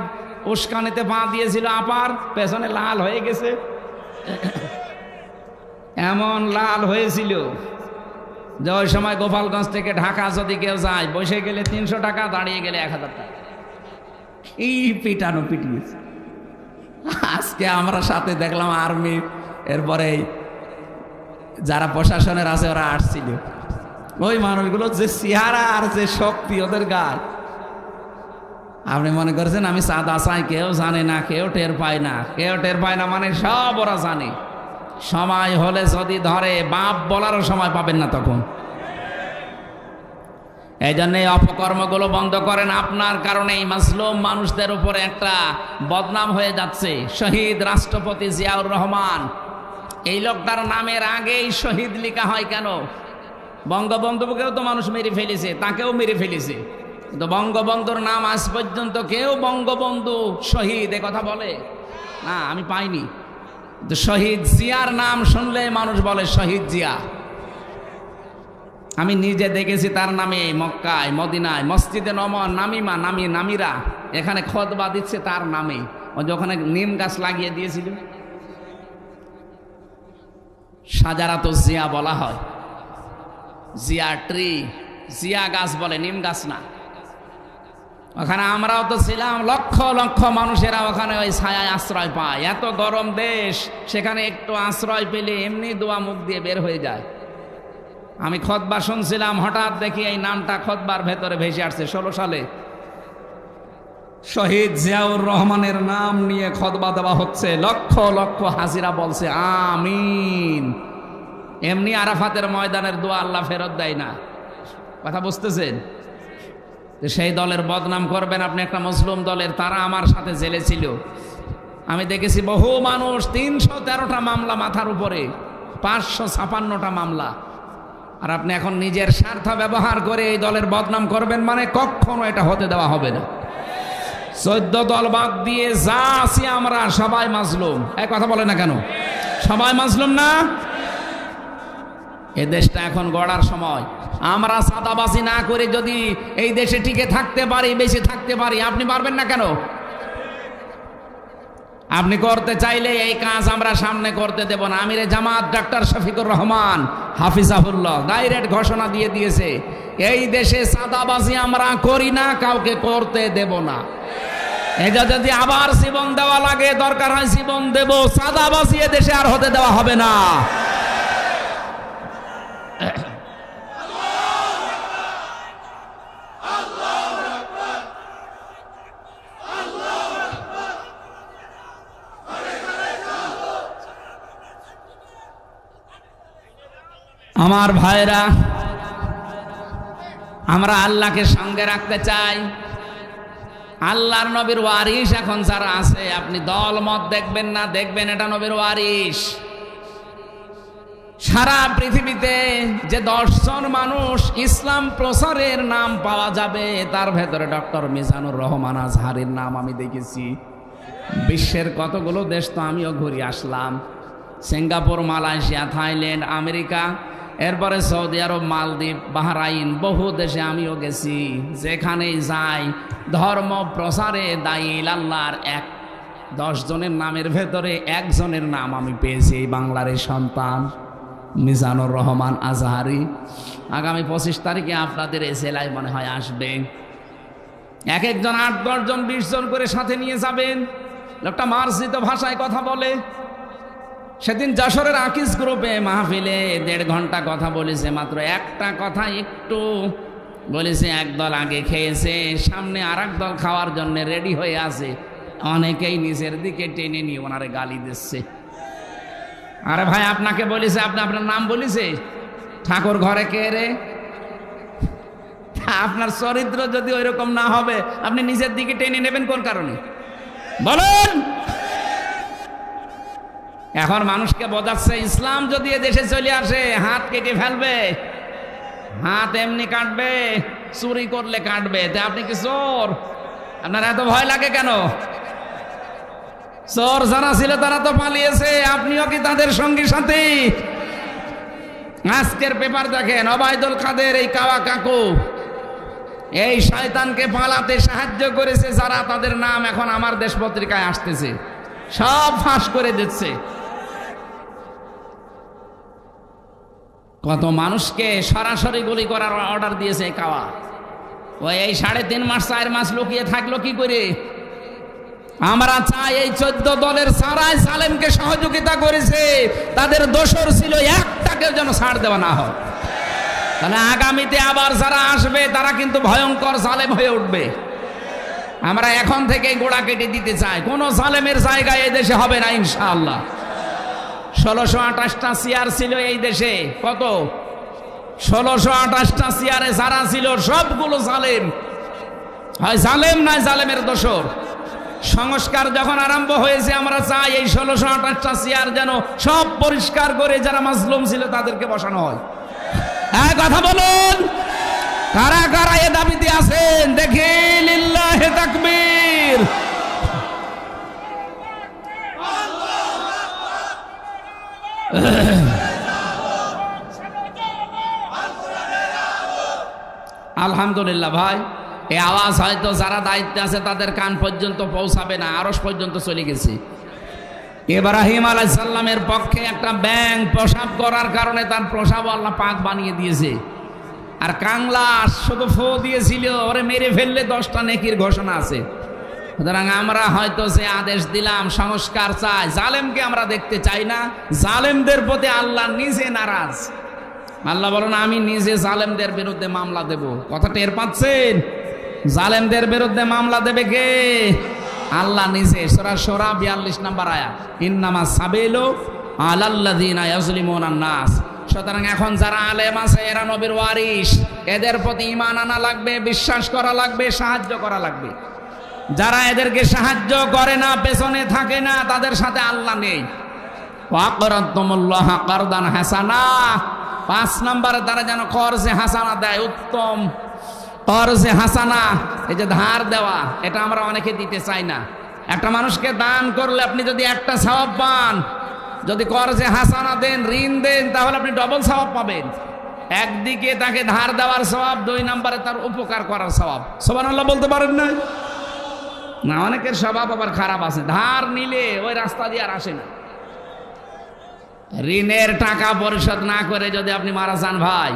উস্কানিতে পা দিয়েছিল, আপার পেছনে লাল হয়ে গেছে, এমন লাল হয়েছিল যে ওই সময় গোপালগঞ্জ থেকে ঢাকা যদি কেউ যায়, বসে গেলে 300 টাকা, দাঁড়িয়ে গেলে 1000 টাকা। এই পিটানো পিটিয়েছে। আজকে আমরা সাথে দেখলাম আর্মি, এরপরে যারা প্রশাসনের আছে ওরা আসছিল। ওই মানুষগুলো যে চেহারা আর যে শক্তি ওদের গায়ে, আপনি মনে করছেন আমি চাঁদা চাই, কেউ জানে না, কেউ টের পায় না। কেউ টের পায় না মানে সব ওরা জানে। সময় হলে যদি ধরে, বাপ বলারও সময় পাবেন না তখন। এই জন্য এই অপকর্মগুলো বন্ধ করেন। আপনার কারণে এই মাজলুম মানুষদের উপরে একটা বদনাম হয়ে যাচ্ছে। শহীদ রাষ্ট্রপতি জিয়াউর রহমান, এই লোকটার নামের আগেই শহীদ লেখা হয় কেন? বঙ্গবন্ধুকেও তো মানুষ মেরে ফেলেছে, তাকেও মেরে ফেলেছে, কিন্তু বঙ্গবন্ধুর নাম আজ পর্যন্ত কেউ বঙ্গবন্ধু শহীদ এ কথা বলে না, আমি পাইনি। তো শহীদ জিয়ার নাম শুনলে মানুষ বলে শহীদ জিয়া। আমি নিজে দেখেছি তার নামে মক্কায়, মদিনায়, মসজিদে নামিরা এখানে খুতবা দিচ্ছে তার নামে। ওই যে ওখানে নিম গাছ লাগিয়ে দিয়েছিল, সাজারাত জিয়া বলা হয়, জিয়া ট্রি, জিয়া গাছ বলে, নিম গাছ না। ওখানে আমরাও তো ছিলাম, লক্ষ লক্ষ মানুষেরা ওখানে ওই ছায়ায় আশ্রয় পায়। এত গরম দেশ, সেখানে একটু আশ্রয় পেলে এমনি দোয়া মুখ দিয়ে বের হয়ে যায়। আমি খুতবা শুনছিলাম, হঠাৎ দেখি এই নামটা খুতবার ভেতরে ভেসে আসছে। 16 সালে শহীদ জিয়াউর রহমানের নাম নিয়ে খুতবা দেওয়া হচ্ছে, লক্ষ লক্ষ হাজিরা বলছে আমিন। এমনি আরাফাতের ময়দানের দোয়া আল্লাহ ফেরত দেয় না, কথা বুঝতেছেন? সেই দলের বদনাম করবেন আপনি, একটা মুসলিম দলের। তারা আমার সাথে জেলে ছিল, আমি দেখেছি বহু মানুষ, 313টা মামলা মাথার উপরে, 556টা মামলা। আর আপনি এখন নিজের স্বার্থ ব্যবহার করে এই দলের বদনাম করবেন, মানে কখনো এটা হতে দেওয়া হবে না। 14 দল বাদ দিয়ে যা আছি আমরা সবাই মাজলুম, এক কথা বলে না কেন? সবাই মাজলুম না? এই দেশটা এখন গড়ার সময়। আমরা সাদাবাজি না করে যদি এই দেশে টিকে থাকতে পারি, বেঁচে থাকতে পারি, আপনি পারবেন না কেন? আপনি করতে চাইলে এই কাজ আমরা সামনে করতে দেব না। আমিরে জামাত ডাক্তার শফিকুর রহমান হাফিজাহুল্লাহ ডাইরেক্ট ঘোষণা দিয়ে দিয়েছে, এই দেশে সাদাবাজি আমরা করি না, কাউকে করতে দেব না। এটা যদি আবার জীবন দেওয়া লাগে, দরকার হয় জীবন দেব, সাদাবাজি এ দেশে আর হতে দেওয়া হবে না। আমার ভাইরা, আমরা আল্লাহকে সঙ্গে রাখতে চাই। আল্লাহর নবীর ওয়ারিস এখন যারা আছে, আপনি দল মত দেখবেন না, দেখবেন এটা নবীর ওয়ারিস। সারা পৃথিবীতে যে 10 জন মানুষ ইসলাম প্রচারের নাম পাওয়া যাবে, তার ভেতরে ডক্টর মিজানুর রহমান আজহারির নাম আমি দেখেছি। বিশ্বের কতগুলো দেশ তো আমিও ঘুরে আসলাম, সিঙ্গাপুর, মালয়েশিয়া, থাইল্যান্ড, আমেরিকা, এরপরে সৌদি আরব, মালদ্বীপ, বাহরাইন, বহু দেশে আমিও গেছি। যেখানেই যাই ধর্ম প্রসারে দায়ী আল্লাহর 10 জনের নামের ভেতরে একজনের নাম আমি পেয়েছি, এই বাংলার সন্তান মিজানুর রহমান আজহারি। আগামী 25 তারিখে আপনাদের এই জেলায় মনে হয় আসবে। এক একজন 8-10 জন 20 জন করে সাথে নিয়ে যাবেন। লোকটা মার্জিত ভাষায় কথা বলে। সেদিন যশোরের আকিস গ্রুপে মাহফিলে 1.5 ঘন্টা কথা বলেছে, মাত্র একটা কথা একটু বলেছে। একদল আগে খেয়েছে, সামনে আর দল খাওয়ার জন্য রেডি হয়ে আছে। অনেকেই নিচের দিকে টেনে নিয়ে ওনারে গালি দিচ্ছে। আরে ভাই, আপনাকে বলেছে, আপনি আপনার নাম বলেছে, ঠাকুর ঘরে কে রে? আপনার চরিত্র যদি ওই রকম না হবে, আপনি নিচের দিকে টেনে নেবেন কোন কারণে বলেন? এখন মানুষকে বোঝাচ্ছে ইসলাম যদি এ দেশে চলে আসে হাত কেটে ফেলবে। হাত এমনি কাটবে, চুরি করলে কাটবে। তা আপনি কি চোর? আপনার এত ভয় লাগে কেন? চোর যারা ছিল তারা তো পালিয়েছে, আপনিও কি তাদের সঙ্গী সাথী? আজকের পেপার দেখেন, ওবায়দুল কাদের এই কাওয়া কাকু এই শয়তানকে পালাতে সাহায্য করেছে যারা, তাদের নাম এখন আমার দেশ পত্রিকায় আসতেছে, সব ফাঁস করে দিচ্ছে। কত মানুষকে সরাসরি গুলি করার অর্ডার দিয়েছে কাওয়া। ওই এই 3.5 মাস 4 মাস লুকিয়ে থাকলো কি করে? আমরা চাই এই 14 দলের সারাই সালেমকে সহযোগিতা করেছে, তাদের দোষর ছিল, একটাকে যেন ছাড় দেওয়া না হয়। তাহলে আগামীতে আবার যারা আসবে তারা কিন্তু ভয়ঙ্কর জালেম হয়ে উঠবে। আমরা এখন থেকেই গোড়া কেটে দিতে চাই। কোন জালেমের জায়গায় এই দেশে হবে না ইনশাআল্লাহ। 1628টা চেয়ার ছিল এই দেশে। কত? 1628টা চেয়ারে যারা ছিল সবগুলো জালেম, হয় জালেম নয় জালেমের দোসর। সংস্কার যখন আরম্ভ হয়েছে, আমরা চাই এই 1628টা চেয়ার যেন সব পরিষ্কার করে যারা মাজলুম ছিল তাদেরকে বসানো হয়। হ্যাঁ, কথা বলুন, কারা কারা এ দাবিতে আছেন দেখে? লিল্লাহে তাকবীর। আলহামদুলিল্লাহ ভাই, এই আওয়াজ হয়তো যারা দায়িত্বে আছে তাদের কান পর্যন্ত পৌঁছাবে না, আরশ পর্যন্ত চলে গেছে। ইব্রাহিম আলাইহিস সালামের পক্ষে একটা ব্যাঙ প্রসাব করার কারণে তার প্রসাব আল্লাহ পাক বানিয়ে দিয়েছে। আর কাংলা শুধু ফু দিয়েছিল, ওরে মেরে ফেললে 10টা নেকির ঘোষণা আছে। সুতরাং আমরা হয়তো যে আদেশ দিলাম, সংস্কার চাই, জালেমকে আমরা দেখতে চাই না। জালেমদের প্রতি আল্লাহ নিজে নারাজ। আল্লাহ বলেন, আমি নিজে জালেমদের বিরুদ্ধে মামলা দেব। কথা টের পাচ্ছেন? জালেমদের বিরুদ্ধে মামলা দেবে কে? আল্লাহ নিজে। সূরা শুরা 42 নম্বর আয়াত, ইন্নামা সাবিলু আলাল্লাযিনা ইয়াজলিমুনান নাস। সুতরাং এখন যারা আলেম আছে এরা নবীর ওয়ারিস, এদের প্রতি ঈমান আনা লাগবে, বিশ্বাস করা লাগবে, সাহায্য করা লাগবে। যারা এদেরকে সাহায্য করে না, পেছনে থাকে না, তাদের সাথে আল্লাহ নেই। ওয়াকরাতুমুল্লাহ কারদান হাসানা। 5 নম্বরে তারা যেন কর্জে হাসানা দেয়, উত্তম কর্জে হাসানা। এই যে ধার দেওয়া, এটা আমরা অনেকে দিতে চাই না। একটা মানুষকে দান করলে আপনি যদি একটা সওয়াব পান, যদি কর্জে হাসানা দেন, ঋণ দেন, তাহলে আপনি ডবল সওয়াব পাবেন। একদিকে তাকে ধার দেওয়ার সওয়াব, 2 নম্বরে তার উপকার করার সওয়াব। সুবহানাল্লাহ বলতে পারেন না? না, অনেকের স্বভাব আবার খারাপ আছে, ধার নিলে ওই রাস্তা দিয়ে আর আসে না। ঋণের টাকা পরিশোধ না করে যদি আপনি মারা যান ভাই,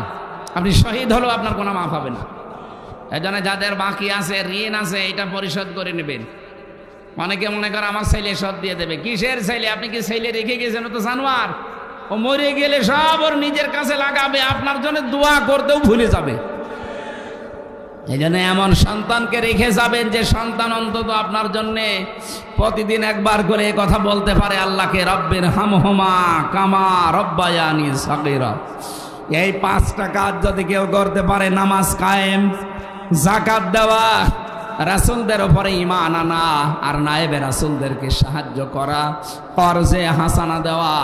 আপনি শহীদ হলেও আপনার কোনো মাফ হবে না। এজন্য যাদের বাকি আছে, ঋণ আছে, এটা পরিশোধ করে নেবেন। অনেকে মনে করে আমার ছেলে শোধ দিয়ে দেবে। কিসের ছেলে? আপনি কি ছেলে রেখে গেছেন? ও তো জানোয়ার, ও মরে গেলে সব ওর নিজের কাছে লাগাবে, আপনার জন্য দোয়া করতেও ভুলে যাবে। এই জন্য এমন সন্তানকে রেখে যাবেন যে সন্তান অন্তত আপনার জন্য প্রতিদিন একবার করে কথা বলতে পারে আল্লাহকে, রব্বির হামহুমা কামা রব্বায়ানি সাগীরা। এই 5টা কাজ যদি কেউ করতে পারে, নামাজ কায়েম, যাকাত দেওয়া, রাসূলদের উপরে ঈমান আনা, আর নায়েবে রাসূলদেরকে সাহায্য করা, কর্জে হাসানা দেওয়া,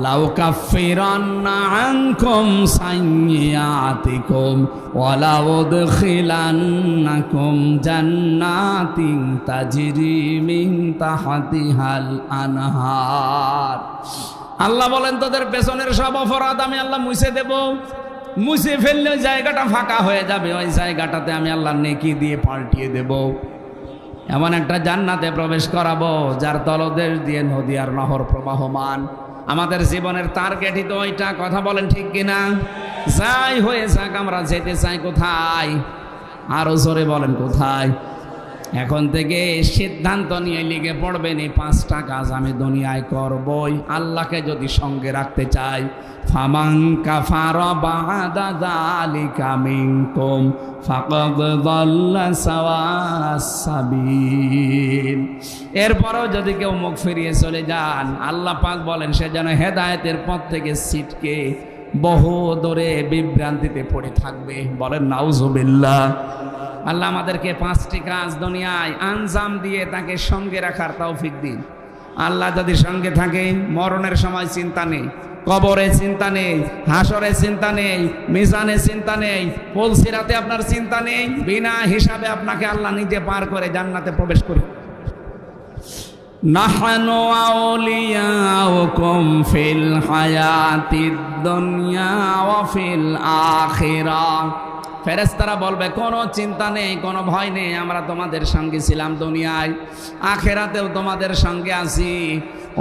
লাউ কাফিরান্না আনকুম সাইয়্যাতিকুম ওয়া লাউ উদখিলান্নাকুম জান্নাতিন তাজরি মিন তাহতিহাল আনহার। আল্লাহ বলেন, তোদের পেছনের সব অপরাধ আমি আল্লাহ মুছে দেব। মুছে ফেললে ওই জায়গাটা ফাঁকা হয়ে যাবে, ওই জায়গাটাতে আমি আল্লাহ নেকি দিয়ে পাল্টিয়ে দেব। এমন একটা জান্নাতে প্রবেশ করাবো যার তলদেশ দিয়ে নদী আর নহর প্রবাহমান। আমাদের জীবনের টার্গেটই তো ওইটা, কথা বলেন ঠিক কিনা? যাই হয়ে যাক, আমরা যেতে চাই কোথায়? আরো জোরে বলেন কোথায়? এখন থেকে সিদ্ধান্ত নিয়ে লিখে পড়বেন, এই 5টা কাজ আমি দুনিয়ায় করবই আল্লাহকে যদি সঙ্গে রাখতে চাই। ফামান কাফারা বাদা যালিকা মিনকুম ফাকাদ যাল্লা সাওয়াস সাবিল। এরপরও যদি কেউ মুখ ফিরিয়ে চলে যান, আল্লাহ পাক বলেন সে যেন হেদায়েতের পথ থেকে ছিটকে বহু দূরে বিভ্রান্তিতে পড়ে থাকবে। বলেন নাউজুবিল্লাহ। আল্লাহ আমাদেরকে 5টি কাজ দুনিয়ায় আঞ্জাম দিয়ে তাকে সঙ্গে রাখার তৌফিক দিন। আল্লাহ যদি সঙ্গে থাকে, মরণের সময় চিন্তা নেই, কবরে চিন্তা নেই, হাসরে চিন্তা নেই, মিজানে চিন্তা নেই, পুলসিরাতে আপনার চিন্তা নেই। বিনা হিসাবে আপনাকে আল্লাহ নিজে পার করে জান্নাতে প্রবেশ করে। নাহনু আউলিয়াউকুম ফিল হায়াতিদ দুনিয়া ওয়া ফিল আখিরাহ। ফেরেশতারা বলবে, কোনো চিন্তা নেই, কোনো ভয় নেই, আমরা তোমাদের সঙ্গে ছিলাম দুনিয়ায়, আখিরাতেও তোমাদের সঙ্গে আছি।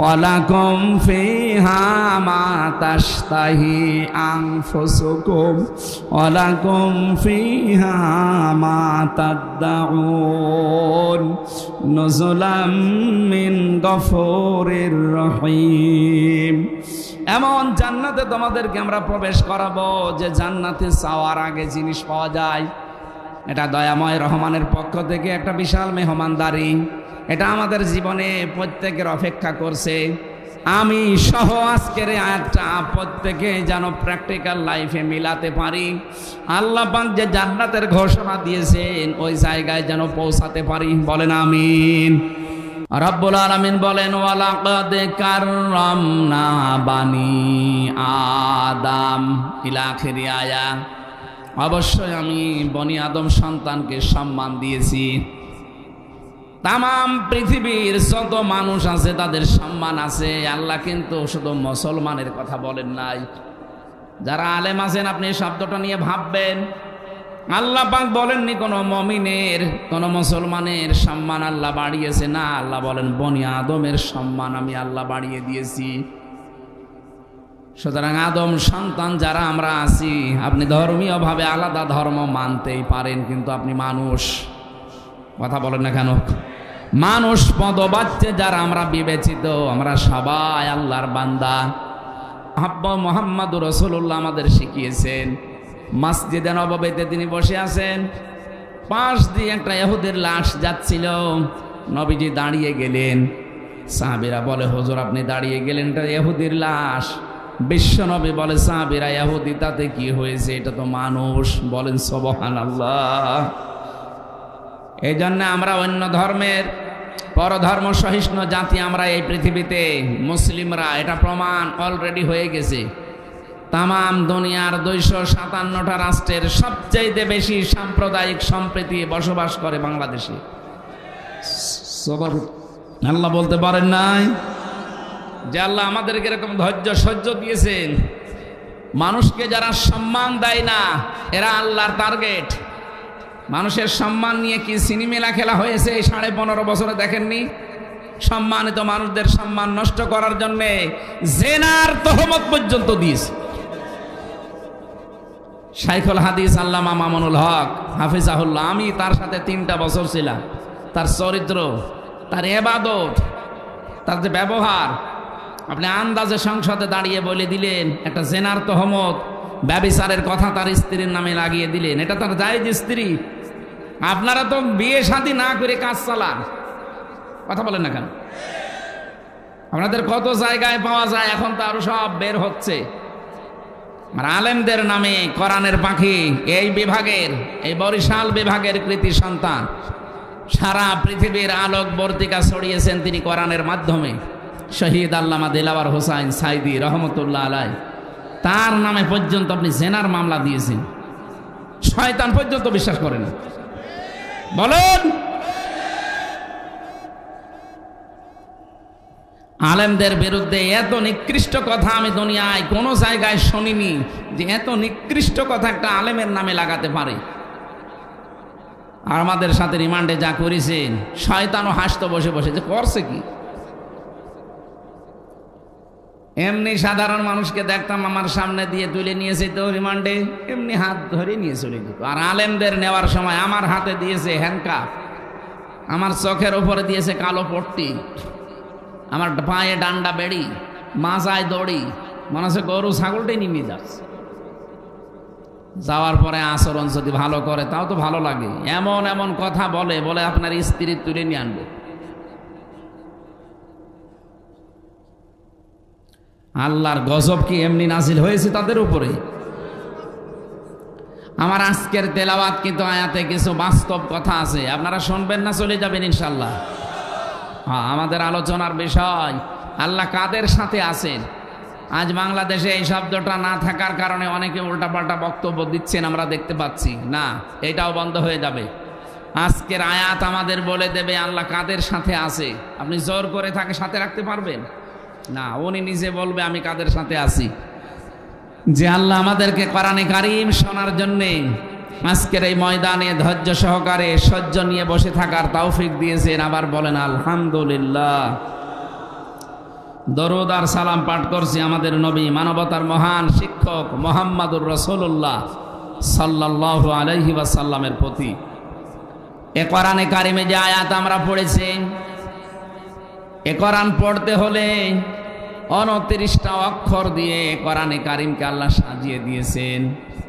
ওয়ালাকুম ফিহা মা তাশতাহি আনফুসুকুম ওয়ালাকুম ফিহা মা তাদউন নুজুলাম মিন গফুরির রহিম। এমন জান্নাতে তোমাদেরকে আমরা প্রবেশ করাবো যে জান্নাতে চাওয়ার আগে জিনিস পাওয়া যায়। এটা দয়াময় রহমানের পক্ষ থেকে একটা বিশাল মেহমানদারি। এটা আমাদের জীবনে প্রত্যেকের অপেক্ষা করছে। আমি সহ আজকের আয়াতটা প্রত্যেকে যেন প্র্যাকটিক্যাল লাইফে মিলাতে পারি। আল্লাহ পাক যে জান্নাতের ঘোষণা দিয়েছেন ওই জায়গায় যেন পৌঁছাতে পারি। বলেন আমিন। রব্বুল আলামিন বলেন, ওয়ালাকাদ কাররামনা বানি আদম ইলা আখিরি আয়া। অবশ্যই আমি বনি আদম সন্তানকে সম্মান দিয়েছি। তামাম পৃথিবীর যত মানুষ আছে তাদের সম্মান আছে। আল্লাহ কিন্তু শুধু মুসলমানের কথা বলেন নাই। যারা আলেম আছেন আপনি এই শব্দটা নিয়ে ভাববেন। আল্লাহ পাক বলেননি কোনো মুমিনের, কোনো মুসলমানের সম্মান আল্লাহ বাড়িয়েছে না। আল্লাহ বলেন বনি আদমের সম্মান আমি আল্লাহ বাড়িয়ে দিয়েছি। সুতরাং আদম সন্তান যারা আমরা আছি, আপনি ধর্মীয়ভাবে আলাদা ধর্ম মানতেই পারেন, কিন্তু আপনি মানুষ। কথা বলেন না কেন? মানুষ পদবাচ্যে যারা আমরা বিবেচিত, আমরা সবাই আল্লাহর বান্দা। মুহাম্মাদুর রাসূলুল্লাহ আমাদের শিখিয়েছেন। মসজিদে নববীতে তিনি বসে আছেন, পাশ দিয়ে একটা ইহুদির লাশ যাচ্ছিল। নবীজি দাঁড়িয়ে গেলেন। সাহাবীরা বলে, হুজুর আপনি দাঁড়িয়ে গেলেন, এটা ইহুদির লাশ। বিশ্ব নবী বলে, সাহাবীরা ইহুদি তাতে কি হয়েছে, এটা তো মানুষ। বলেন সুবহানাল্লাহ। এই জন্য আমরা অন্য ধর্মের পরধর্ম সহিষ্ণু জাতি আমরা এই পৃথিবীতে, মুসলিমরা। এটা প্রমাণ অলরেডি হয়ে গেছে। তামাম দুনিয়ার 257টা রাষ্ট্রের সবচেয়ে বেশি সাম্প্রদায়িক সম্প্রীতি বসবাস করে বাংলাদেশে। আল্লাহ বলতে পারেন নাই? যে আল্লাহ আমাদেরকে এরকম ধৈর্য সহ্য দিয়েছেন। মানুষকে যারা সম্মান দেয় না এরা আল্লাহর টার্গেট। মানুষের সম্মান নিয়ে কি সিনেমেলা খেলা হয়েছে এই 15.5 বছরে দেখেননি? সম্মানিত মানুষদের সম্মান নষ্ট করার জন্য জেনার তহমত পর্যন্ত দিয়েছে। শাইখুল হাদিস আল্লামা মামুনুল হক হাফিজাহুল্লাহ, আমি তার সাথে 3টা বছর ছিলাম। তার চরিত্র, তার ইবাদত, তার যে ব্যবহার, আপনি আন্দাজে সংসদে দাঁড়িয়ে বলে দিলেন একটা জেনার তহমত, ব্যভিচারের কথা তার স্ত্রীর নামে লাগিয়ে দিলেন। এটা তার জায়েজ স্ত্রী। আপনারা তো বিয়ে শাদী না করে কাজ চালান, কথা বলেন না কেন? আপনাদের কত জায়গায় পাওয়া যায়, এখন তো আরো সব বের হচ্ছে। আর আলেমদের নামে কোরআনের পাখি, এই বিভাগের, এই বরিশাল বিভাগের কৃতি সন্তান, সারা পৃথিবীর আলোক বর্তিকা ছড়িয়েছেন তিনি কোরআনের মাধ্যমে। শহীদ আল্লামা দিলাওয়ার হোসাইন সাইদি রহমতুল্লাহ আলাই, তার নামে পর্যন্ত আপনি জেনার মামলা দিয়েছেন। শয়তান পর্যন্ত বিশ্বাস করে না। বলুন, আলেমদের বিরুদ্ধে এত নিকৃষ্ট কথা আমি দুনিয়ায় কোনো জায়গায় শুনিনি যে এত নিকৃষ্ট কথা একটা আলেমের নামে লাগাতে পারে। আর আমাদের সাথে রিমান্ডে যা করেছেন, শয়তানও হাসতো বসে বসে যে করছে কি। এমনি সাধারণ মানুষকে দেখতাম আমার সামনে দিয়ে তুলে নিয়েছে তো রিমান্ডে, এমনি হাত ধরে নিয়ে চলে যেত। আর আলেমদের নেওয়ার সময় আমার হাতে দিয়েছে হ্যান্ডকাফ, আমার চোখের উপরে দিয়েছে কালো পট্টি, আমার পায়ে ডান্ডা বেড়ি, মাজায় দড়ি, মনে হচ্ছে গরু ছাগলটাই নিয়ে যাচ্ছে। যাওয়ার পরে আচরণ যদি ভালো করে তাও তো ভালো লাগে। এমন এমন কথা বলে বলে আপনার স্ত্রী তুলে নিয়ে আনবে। আল্লাহর গজব কি এমনি নাজিল হয়েছে তাদের উপরে? আমার আজকের তেলাওয়াত কিন্তু আয়াতে কিছু বাস্তব কথা আছে, আপনারা শুনবেন না চলে যাবেন ইনশাল্লাহ। আমাদের আলোচনার বিষয় আল্লাহ কাদের সাথে আছেন। আজ বাংলাদেশে এই শব্দটা না থাকার কারণে অনেকে উল্টাপাল্টা বক্তব্য দিচ্ছেন, আমরা দেখতে পাচ্ছি না। এটাও বন্ধ হয়ে যাবে। আজকের আয়াত আমাদের বলে দেবে আল্লাহ কাদের সাথে আছে। আপনি জোর করে তাকে সাথে রাখতে পারবেন না, উনি নিজে বলবে আমি কাদের সাথে আছি। যে আল্লাহ আমাদেরকে কোরআনে কারীম শোনার জন্যে আজকের এই ময়দানে ধৈর্য সহকারে সহ্য নিয়ে বসে থাকার তৌফিক দিয়েছেন, আবার বলেন আলহামদুলিল্লাহ। দরুদ আর সালাম পাঠ করছি আমাদের নবী, মানবতার মহান শিক্ষক মুহাম্মদুর রাসূলুল্লাহ সাল্লাল্লাহু আলাইহি ওয়াসাল্লামের প্রতি। এ কোরআনে কারিমে যে আয়াত আমরা পড়েছি, এ কোরআন পড়তে হলে 29টা অক্ষর দিয়ে কোরআনে কারিমকে আল্লাহ সাজিয়ে দিয়েছেন।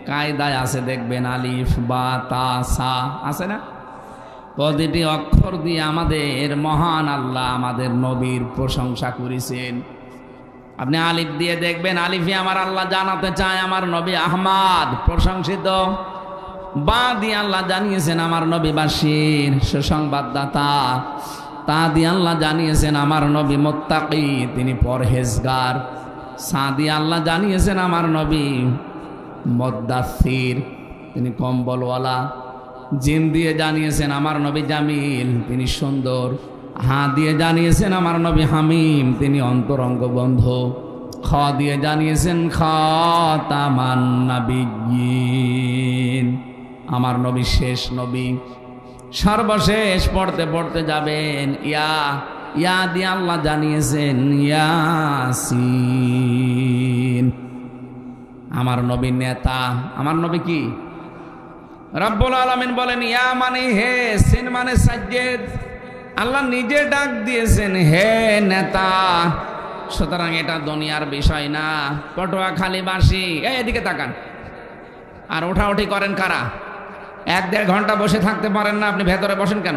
কায়দায় আছে দেখবেন, আলিফ বা তা সা আছে না? প্রতিটি অক্ষর দিয়ে আমাদের মহান আল্লাহ আমাদের নবীর প্রশংসা করেছেন। আপনি আলিফ দিয়ে দেখবেন, আলিফে আমার আল্লাহ জানাতে চায় আমার নবী আহমদ প্রশংসিত। বা দিয়ে আল্লাহ জানিয়েছেন আমার নবী বাশীর সুসংবাদদাতা। তা দিয়ে আল্লাহ জানিয়েছেন আমার নবী মুত্তাকি, তিনি পরহেজগার। সা দিয়ে আল্লাহ জানিয়েছেন আমার নবী মুদ্দাসসির, তিনি কম্বলওয়ালা। জিম দিয়ে জানিয়েছেন আমার নবী জামিল, তিনি সুন্দর। হা দিয়ে জানিয়েছেন আমার নবী হামিম, তিনি অন্তরঙ্গ বন্ধু। খ দিয়ে জানিয়েছেন খাতামান নাবিয়্যিন, আমার নবী শেষ নবী, সর্বশেষ। পড়তে পড়তে যাবেন ইয়া, ইয়া দিয়ে আল্লাহ জানিয়েছেন ইয়াসিন, আমার নবী নেতা। আমার নবী কি? রব্বুল আলামিন বলেন ইয়া মানে হে, সিন মানে সাজ্জেদ। আল্লাহ নিজে ডাক দিয়েছেন হে নেতা। সুতরাং এটা দুনিয়ার বিষয় না। পটুয়াখালীবাসী এদিকে তাকান। আর ওঠাউঠি করেন কারা? 1-1.5 ঘন্টা বসে থাকতে পারেন না, আপনি ভেতরে বসেন কেন?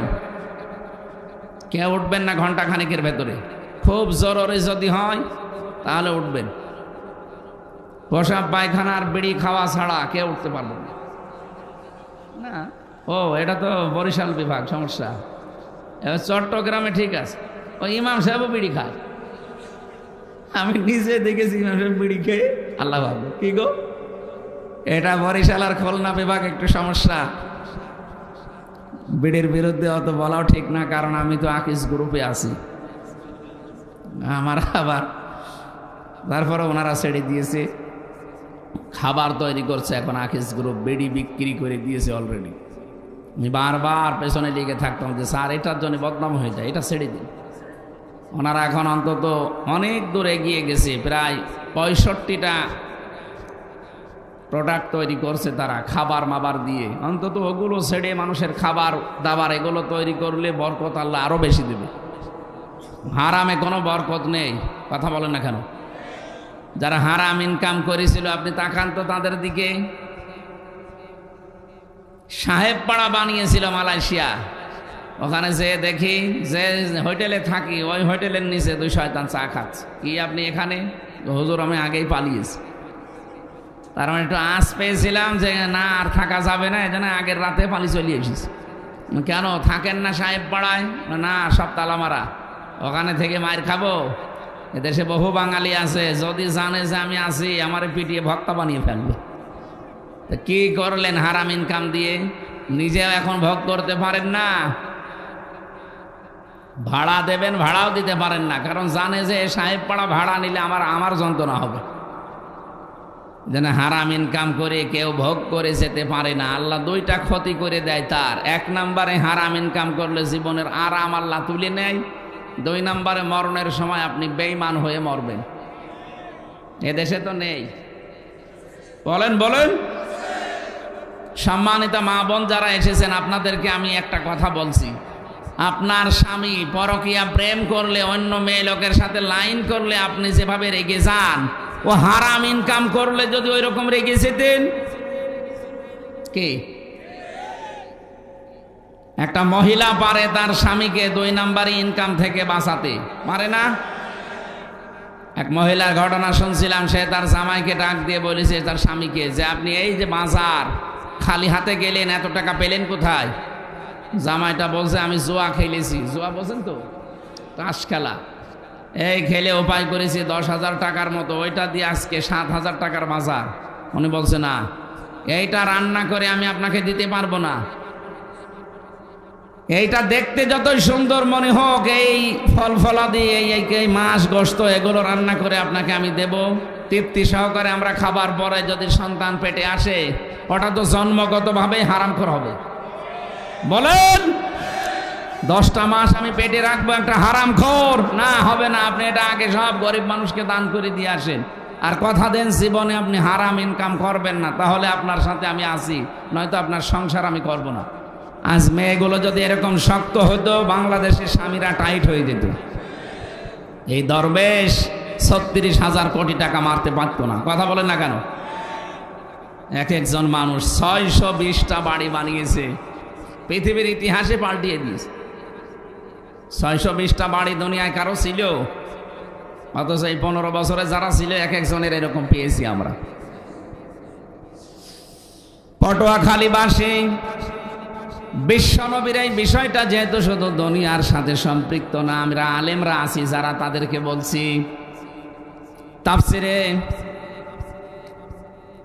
কেউ উঠবেন না ঘন্টা খানেকের ভেতরে? খুব জরুরি যদি হয় তাহলে উঠবেন। পেশাব পায়খানা আর বিড়ি খাওয়া ছাড়া কেউ উঠতে পারবেন না। না, ও এটা তো বরিশাল বিভাগ, সমস্যা। এবার চট্টগ্রামে ঠিক আছে, ওই ইমাম সাহেবও বিড়ি খায়। আমি নিজে দেখেছি ইমাম সাহেব বিড়ি খেয়ে। আল্লাহ ভাবো কি গো, এটা বরিশাল আর খুলনা বিভাগ একটু সমস্যা। বিড়ির বিরুদ্ধে অত বলাও ঠিক না, কারণ আমি তো আকিস গ্রুপে আছি। আমার আবার তারপরে ওনারা ছেড়ে দিয়েছে, খাবার তৈরি করছে এখন আকিস গ্রুপ, বেডি বিক্রি করে দিয়েছে অলরেডি। আমি বারবার পেছনে লেগে থাকতাম যে স্যার এটার জন্য বদনাম হয়ে যায়, এটা ছেড়ে দিন। ওনারা এখন অন্তত অনেক দূর এগিয়ে গেছে, প্রায় 65টা প্রোডাক্ট তৈরি করছে তারা খাবার মাবার দিয়ে। অন্তত ওগুলো ছেড়ে মানুষের খাবার দাবার এগুলো তৈরি করলে বরকত আল্লাহ আরও বেশি দেবে। হারামে কোনো বরকত নেই, কথা বলেন না কেন? যারা হারাম ইনকাম করেছিল আপনি তাকান তো তাদের দিকে। সাহেব পাড়া বানিয়েছিল মালয়েশিয়া, ওখানে যে দেখি যে হোটেলে থাকি ওই হোটেলের নিচে 2 শয়তান চা খাচ্ছে। কি আপনি এখানে? হুজুর আমি আগেই পালিয়েছি। তার মানে একটু আঁচ পেয়েছিলাম যে না আর থাকা যাবে না, এই জন্য আগের রাতে পালিয়ে চলে এসেছি। কেন থাকেন না সাহেব পাড়ায়? না সব তালা মারা, ওখানে থেকে মায়ের খাবো। এদেশে বহু বাঙালি আছে, যদি জানে যে আমি আছি আমার পিটিয়ে ভক্তা বানিয়ে ফেলবে। তো কি করলেন হারাম ইনকাম দিয়ে? নিজেও এখন ভোগ করতে পারেন না, ভাড়া দেবেন ভাড়াও দিতে পারেন না, কারণ জানে যে সাহেব পাড়া ভাড়া নিলে আমার যন্ত্রণা হবে। যেন হারাম ইনকাম করে কেউ ভোগ করে যেতে পারে না, আল্লাহ 2টা ক্ষতি করে দেয় তার। 1 নম্বরে হারাম ইনকাম করলে জীবনের আরাম আল্লাহ তুলে নেয়, 2 নম্বরে মরণের সময় আপনি বেঈমান হয়ে মরবেন। এদেশে তো নেই। বলেন বলেন। সম্মানিত মা বোন যারা এসেছেন আপনাদেরকে আমি একটা কথা বলছি, আপনার স্বামী পরকীয়া প্রেম করলে, অন্য মেয়ে লোকের সাথে লাইন করলে আপনি যেভাবে রেগে যান, ও হারাম ইনকাম করলে যদি ওই রকম রেগে যেতেন। কি একটা মহিলা পারে তার স্বামীকে 2 নম্বরই ইনকাম থেকে বাঁচাতে পারে না? এক মহিলার ঘটনা শুনছিলাম, সে তার জামাইকে ডাক দিয়ে বলেছে তার স্বামীকে যে আপনি এই যে বাজার খালি হাতে গেলেন, এত টাকা পেলেন কোথায়? জামাইটা বলছে আমি জুয়া খেলেছি। জুয়া বলছেন তো, তাস খেলা, এই খেলে উপায় করেছি 10,000 টাকার মতো, ওইটা দিয়ে আজকে 7,000 টাকার বাজার। উনি বলছে না, এইটা রান্না করে আমি আপনাকে দিতে পারবো না, এইটা দেখতে যতই সুন্দর মনে হোক, এই ফল ফলাদি এই মাছ গোস্ত এগুলো রান্না করে আপনাকে আমি দেব তৃপ্তি সহকারে আমরা খাবার পরে যদি সন্তান পেটে আসে, ওটা তো জন্মগতভাবে হারামখোর হবে। বলেন 10টা মাস আমি পেটে রাখবো একটা হারামখোর? না, হবে না। আপনি এটা আগে সব গরিব মানুষকে দান করে দিয়ে আসেন, আর কথা দেন জীবনে আপনি হারাম ইনকাম করবেন না, তাহলে আপনার সাথে আমি আছি, নয়তো আপনার সংসার আমি করব না। আজ মেয়েগুলো যদি এরকম শক্ত হতো, বাংলাদেশের স্বামীরা টাইট হয়ে যেত। এই দরবেশ 36,000 কোটি টাকা মারতে পারতো না, কথা বলেন না কেন? একজন মানুষ 620টা বাড়ি বানিয়েছে, পৃথিবীর ইতিহাসে পাল্টিয়ে দিয়েছে। 620টা বাড়ি দুনিয়ায় কারো ছিল? অথচ এই 15 বছরে যারা ছিল একজনের এরকম পেয়েছি আমরা। পটুয়াখালীবাসী বিশ্বনবীর এই বিষয়টা যেহেতু শুধু দুনিয়ার সাথে সম্পৃক্ত না, আমরা আলেমরা আছি যারা, তাদেরকে বলছি তাফসিরে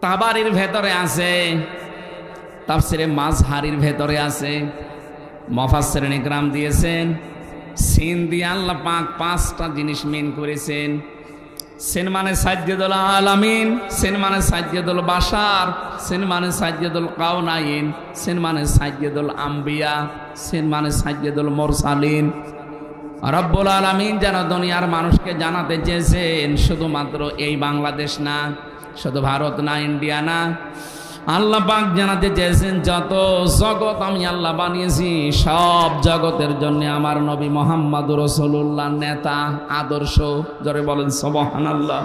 তাবারির ভেতরে আছে, তাফসিরে মাজহারির ভেতরে আছে, মুফাসসিরিন ইকরাম দিয়েছেন। সিন দিয়ে আল্লাহ পাক 5টা জিনিস মেন করেছেন। সিন মানে সাজ্জাদুল আলামিন, সিন মানে সাজ্জাদুল বাশার, সিন মানে সাজ্জাদুল কাউনাইন, সিন মানে সাজ্জাদুল আম্বিয়া, সিন মানে সাজ্জাদুল মুরসালিন। রব্বুল আলামিন যেন দুনিয়ার মানুষকে জানাতে চেয়েছেন শুধুমাত্র এই বাংলাদেশ না, শুধু ভারত না, ইন্ডিয়া না, আল্লাহ পাক জানাতে চেয়েছেন যত জগৎ আমি আল্লাহ বানিয়েছি সব জগতের জন্য আমার নবী মুহাম্মদুর রাসূলুল্লাহ নেতা, আদর্শ। জোরে বলেন সুবহানাল্লাহ।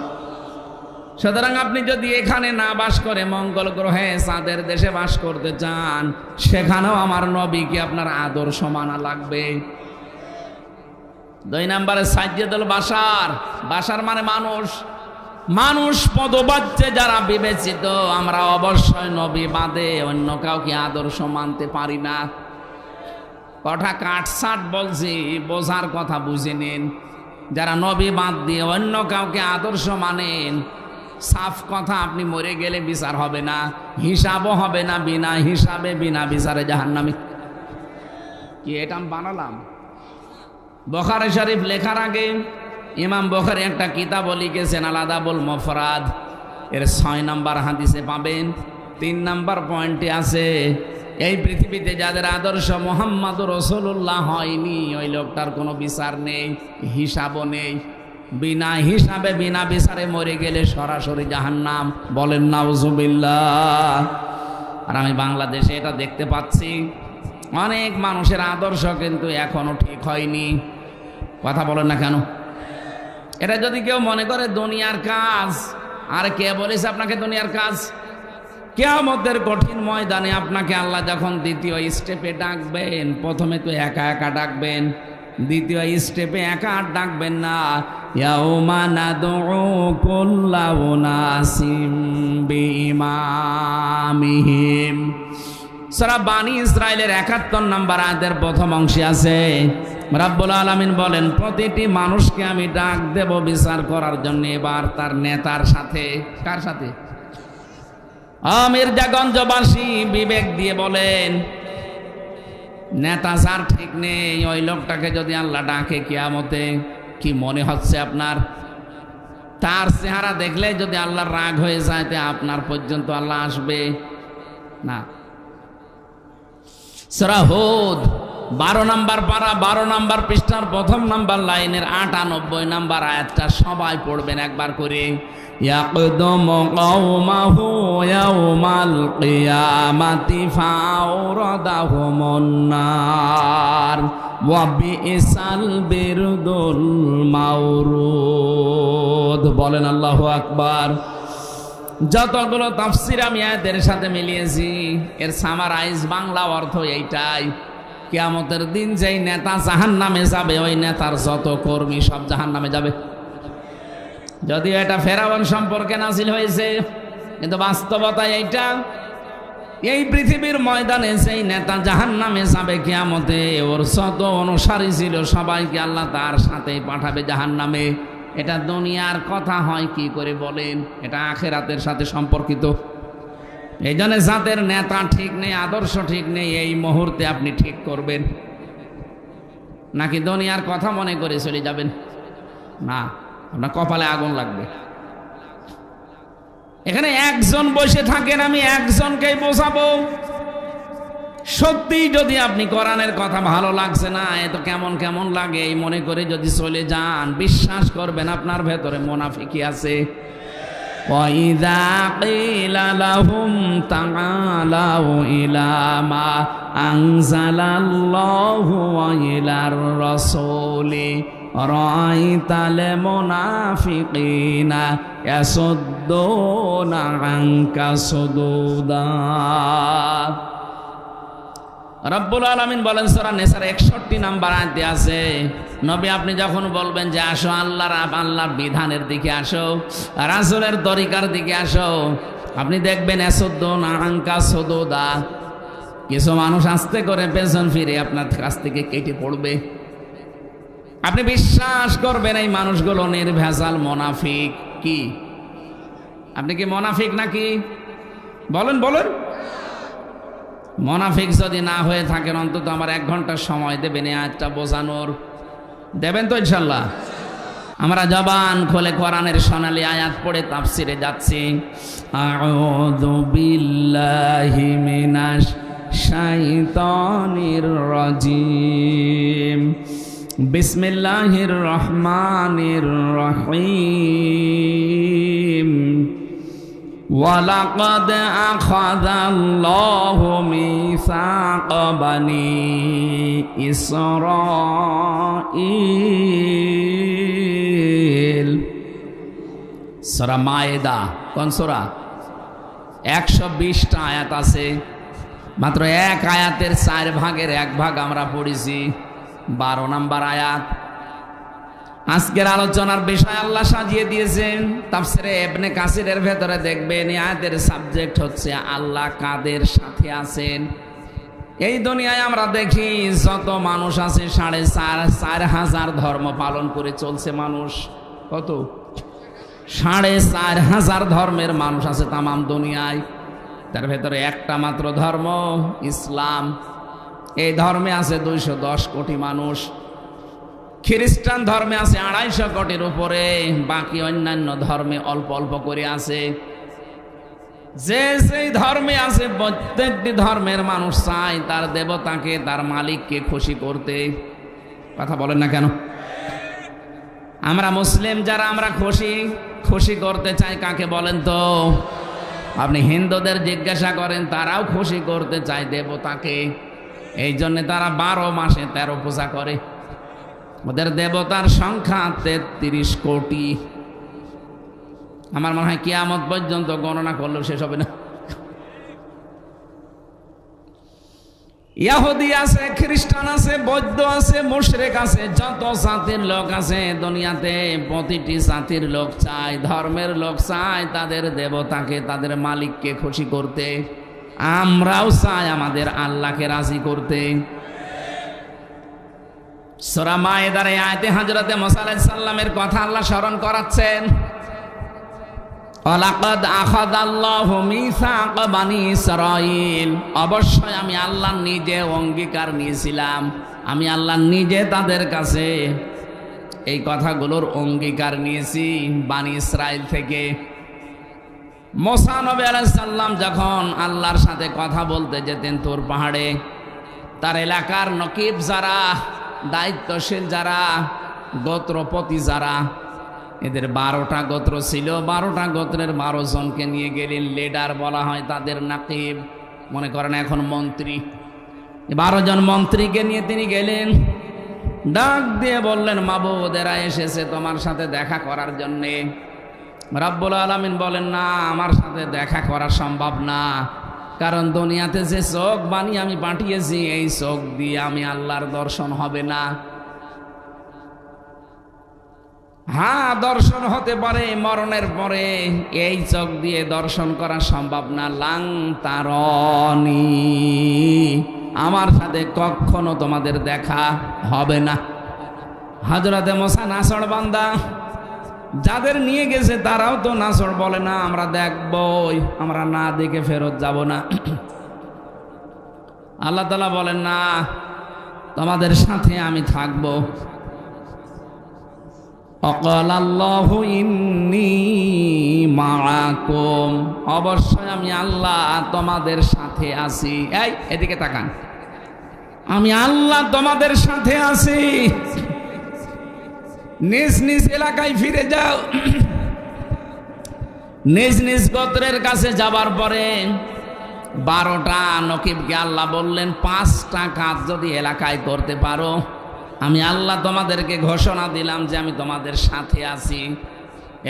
সুতরাং আপনি যদি এখানে না বাস করে মঙ্গল গ্রহে চাঁদের দেশে বাস করতে চান, সেখানেও আমার নবীকে আপনার আদর্শ মানা লাগবে। 2 নম্বরে সাজ্জাদুল বাশার, বাশার মানে মানুষ, মানুষ পদবাচ্যে যারা বিবেচিত, আমরা অবশ্যই নবী বাদে অন্য কাউকে আদর্শ মানতে পারি না। কথা কাটসাট বলছি, বোঝার কথা বুঝে নিন। যারা নবী বাদ দিয়ে অন্য কাউকে আদর্শ মানেন, সাফ কথা, আপনি মরে গেলে বিচার হবে না, হিসাবও হবে না, বিনা হিসাবে বিনা বিচারে জাহান্নামী। কি এটা আমি বানালাম? বুখারী শরীফ লেখার আগে ইমাম বুখারী একটা কিতাব লিখেছেন আল আদাবুল মুফরাদ, এর 6 নম্বর হাদিসে পাবেন 3 নম্বর পয়েন্টে আছে, এই পৃথিবীতে যাদের আদর্শ মুহাম্মদুর রাসূলুল্লাহ হয়নি ওই লোকটার কোনো বিচার নেই, হিসাবও নেই, বিনা হিসাবে বিনা বিচারে মরে গেলে সরাসরি জাহান্নাম। বলেন নাউজুবিল্লাহ। আর আমি বাংলাদেশে এটা দেখতে পাচ্ছি, অনেক মানুষের আদর্শ কিন্তু এখনো ঠিক হয়নি। কথা বলেন না কেন? এটা যদি কেউ মনে করে দুনিয়ার কাজ, আর কে বলেছে আপনাকে দুনিয়ার কাজ? কিয়ামতের কঠিন ময়দানে আপনাকে আল্লাহ যখন দ্বিতীয় স্টেপে ডাকবেন, প্রথমে তো একা একা ডাকবেন, দ্বিতীয় স্টেপে একা আর ডাকবেন না। ইয়াউমা নাদউ কুল্লা উনাসিম বিইমামিহিম। সূরা বানী ইসরাইলের ৭১ নম্বর আয়াতের প্রথম অংশে আছে, রাব্বুল আলামিন বলেন প্রতিটি মানুষকে আমি ডাক দেব বিচার করার জন্য, এবার তার নেতার সাথে। কার সাথে? মির্জাগঞ্জবাসী বিবেক দিয়ে বলেন, নেতা যার ঠিক নেই ওই লোকটাকে যদি আল্লাহ ডাকে কিয়ামতে, কি মনে হচ্ছে আপনার? তার চেহারা দেখলে যদি আল্লাহর রাগ হয়ে যায় তে আপনার পর্যন্ত আল্লাহ আসবে না। সূরা হুদ 12 নম্বর পারা 12 নম্বর পৃষ্ঠার প্রথম নম্বর লাইনের ৯৮ নম্বর আয়াতটা সবাই পড়বেন একবার করে। ইয়াকদুমু কওমাহু ইয়াউমাল কিয়ামাতি ফাওরাদাহুমুন নার ওয়া বিইসাল বিরদুল মাওরুদ। বলেন আল্লাহু আকবার। যতগুলো তাফসীর আমি আয়াতের সাথে মিলিয়েছি, এর সামারাইজ বাংলা অর্থ এইটাই, কিয়ামতের দিন যেই নেতা জাহান্নামে যাবে ওই নেতার যত কর্মী সব জাহান্নামে যাবে। যদিও এটা ফেরাউন সম্পর্কে নাযিল হয়েছে, কিন্তু বাস্তবতা এইটা, এই পৃথিবীর ময়দানে যেই নেতা জাহান্নামে যাবে কিয়ামতে, ওর যত অনুসারী ছিল সবাইকে আল্লাহ তার সাথে পাঠাবে জাহান্নামে। এটা দুনিয়ার কথা হয় কি করে বলেন? এটা আখিরাতের সাথে সম্পর্কিত। এই জন্য যাদের নেতা ঠিক নেই, আদর্শ ঠিক নেই, এই মুহূর্তে আপনি ঠিক করবেন নাকি দুনিয়ার কথা মনে করে চলে যাবেন? না, আপনার কপালে আগুন লাগবে। এখানে একজন বসে থাকেন, আমি একজনকেই বোঝাবো। সত্যি যদি আপনি কোরআনের কথা ভালো লাগছে না, এত কেমন কেমন লাগে এই মনে করে যদি চলে যান, বিশ্বাস করবেন আপনার ভেতরে মুনাফিকি আছে। وَإِذَا قِيلَ لَهُمْ تَعَالَوْا إِلَى مَا أَنزَلَ اللَّهُ وَإِلَى الرَّسُولِ رَأَيْتَ الْمُنَافِقِينَ يَصُدُّونَ عَنكَ صُدُودًا। রব্বুল আলামিন বলেন সূরা নিসার ৬১ নম্বর আয়াতে আছে, নবী আপনি যখন বলবেন যে আসো আল্লাহর বিধানের দিকে আসো, রাসূলের তরিকার দিকে আসো, আপনি দেখবেন ইয়াসুদ্দুনা আনকা সুদুদা, কিছু মানুষ আস্তে করে পেছন ফিরে আপনার কাছ থেকে কেটে পড়বে। আপনি বিশ্বাস করবেন এই মানুষগুলো নির্ভেজাল মুনাফিক। কি আপনি কি মুনাফিক নাকি? বলেন বলেন। মুনাফিক যদি না হয়ে থাকেন অন্তত আমার ১ ঘন্টা সময় দেবেন এই আয়াতটা বোঝানোর। দেবেন তো ইনশাল্লাহ? আমরা জবান খুলে কোরআনের সোনালী আয়াত পড়ে তাফসিরে যাচ্ছি। আউযু বিল্লাহি মিনাশ শাইতানির রাজিম। বিসমিল্লাহির রহমানির রহিম। وَلَقَدْ أَخَذَ اللَّهُ مِيثَاقَ بَنِي إِسْرَائِيلَ। সূরা মায়েদা কোন সূরা? ১২০টা আয়াত আছে, মাত্র এক আয়াতের ৪ ভাগের ১ ভাগ আমরা পড়েছি, ১২ নম্বর আয়াত। আজকের আলোচনার বিষয় আল্লাহ সাজিয়ে দিয়েছেন। তাফসিরে ইবনে কাসিরের ভেতরে দেখবেন এই আয়াতের সাবজেক্ট হচ্ছে আল্লাহ কাদের সাথে আছেন। এই দুনিয়ায় আমরা দেখি যত মানুষ আছে ৪,৫০০ ধর্ম পালন করে চলছে মানুষ। কত? ৪,৫০০ ধর্মের মানুষ আছে তামাম দুনিয়ায়। তার ভেতরে একটা মাত্র ধর্ম ইসলাম। এই ধর্মে আছে ২১০ কোটি মানুষ। খ্রিস্টান ধর্মে আছে 250 কোটির উপরে, বাকি অন্যান্য ধর্মে অল্প অল্প করে আছে। যে সেই ধর্মে আছে প্রত্যেকটি ধর্মের মানুষ চায় তার দেবতাকে, তার মালিককে খুশি করতে। কথা বলেন না কেন? আমরা মুসলিম যারা, আমরা খুশি করতে চাই কাকে বলেন তো? আপনি হিন্দুদের জিজ্ঞাসা করেন, তারাও খুশি করতে চায় দেবতাকে। এই জন্য তারা 12 মাসে 13 পূজা করে। ওদের দেবতার সংখ্যা 33 কোটি। আমার মনে হয় কিয়ামত পর্যন্ত গণনা করলেও শেষ হবে না। ইহুদি আছে, খ্রিস্টান আছে, বৌদ্ধ আছে, মুশরিক আছে, যত জাতির লোক আছে দুনিয়াতে, প্রতিটি জাতির লোক চায়, ধর্মের লোক চায় তাদের দেবতাকে, তাদের মালিককে খুশি করতে। আমরাও চাই আমাদের আল্লাহকে রাজি করতে। সূরা মায়েদার এই আয়াতে হযরতে মুসা আলাইহিস সালামের কথা আল্লাহ স্মরণ করাচ্ছেন। ওয়ালাকাদ আখাযাল্লাহু মিসাক বানি ইসরাঈল, অবশ্যই আমি আল্লাহ নিজে অঙ্গীকার নিয়েছিলাম, আমি আল্লাহ নিজে তাদের কাছে এই কথাগুলোর অঙ্গীকার নিয়েছি বানি ইসরাইল থেকে। মুসা নবী আলাইহিস সালাম যখন আল্লাহর সাথে কথা বলতে যেতেন তুর পাহাড়ে, তার এলাকার নকিব যারা, দায়িত্বশীল যারা, গোত্রপতি যারা, এদের 12টা গোত্র ছিল, 12টা গোত্রের 12 জনকে নিয়ে গেলেন। লিডার বলা হয় তাদের, নাকিব মনে করেন এখন মন্ত্রী। 12 জন মন্ত্রীকে নিয়ে তিনি গেলেন, ডাক দিয়ে বললেন, মাবুদ এরা এসেছে তোমার সাথে দেখা করার জন্যে। রাব্বুল আলামিন বলেন, না, আমার সাথে দেখা করা সম্ভব না, কারণ দুনিয়াতে যে চোখ বানিয়ে আমি পাঠিয়েছি এই চোখ দিয়ে আমি আল্লাহর দর্শন হবে না। হ্যাঁ, দর্শন হতে পারে মরণের পরে, এই চোখ দিয়ে দর্শন করা সম্ভব না। লাং তারনি, আমার সাথে কখনো তোমাদের দেখা হবে না। হযরতে মুসা নাছড় বান্দা, যাদের নিয়ে গেছে তারাও তো নাছড়, বলে না আমরা দেখবই, আমরা না দেখে ফেরত যাব না। আল্লাহ তাআলা বলেন, না, তোমাদের সাথে আমি থাকবো। আল্লাহু ইন্নী মাআকুম, অবশ্যই আমি আল্লাহ তোমাদের সাথে আছি। এই এদিকে তাকান, আমি আল্লাহ তোমাদের সাথে আছি। নিজ নিজ এলাকায় ফিরে যাও। নিজ নিজ গোত্রের কাছে যাবার পরে 12টা নকিবকে আল্লাহ বললেন, 5টা কাজ যদি এলাকায় করতে পারো, আমি আল্লাহ তোমাদেরকে ঘোষণা দিলাম যে আমি তোমাদের সাথে আছি।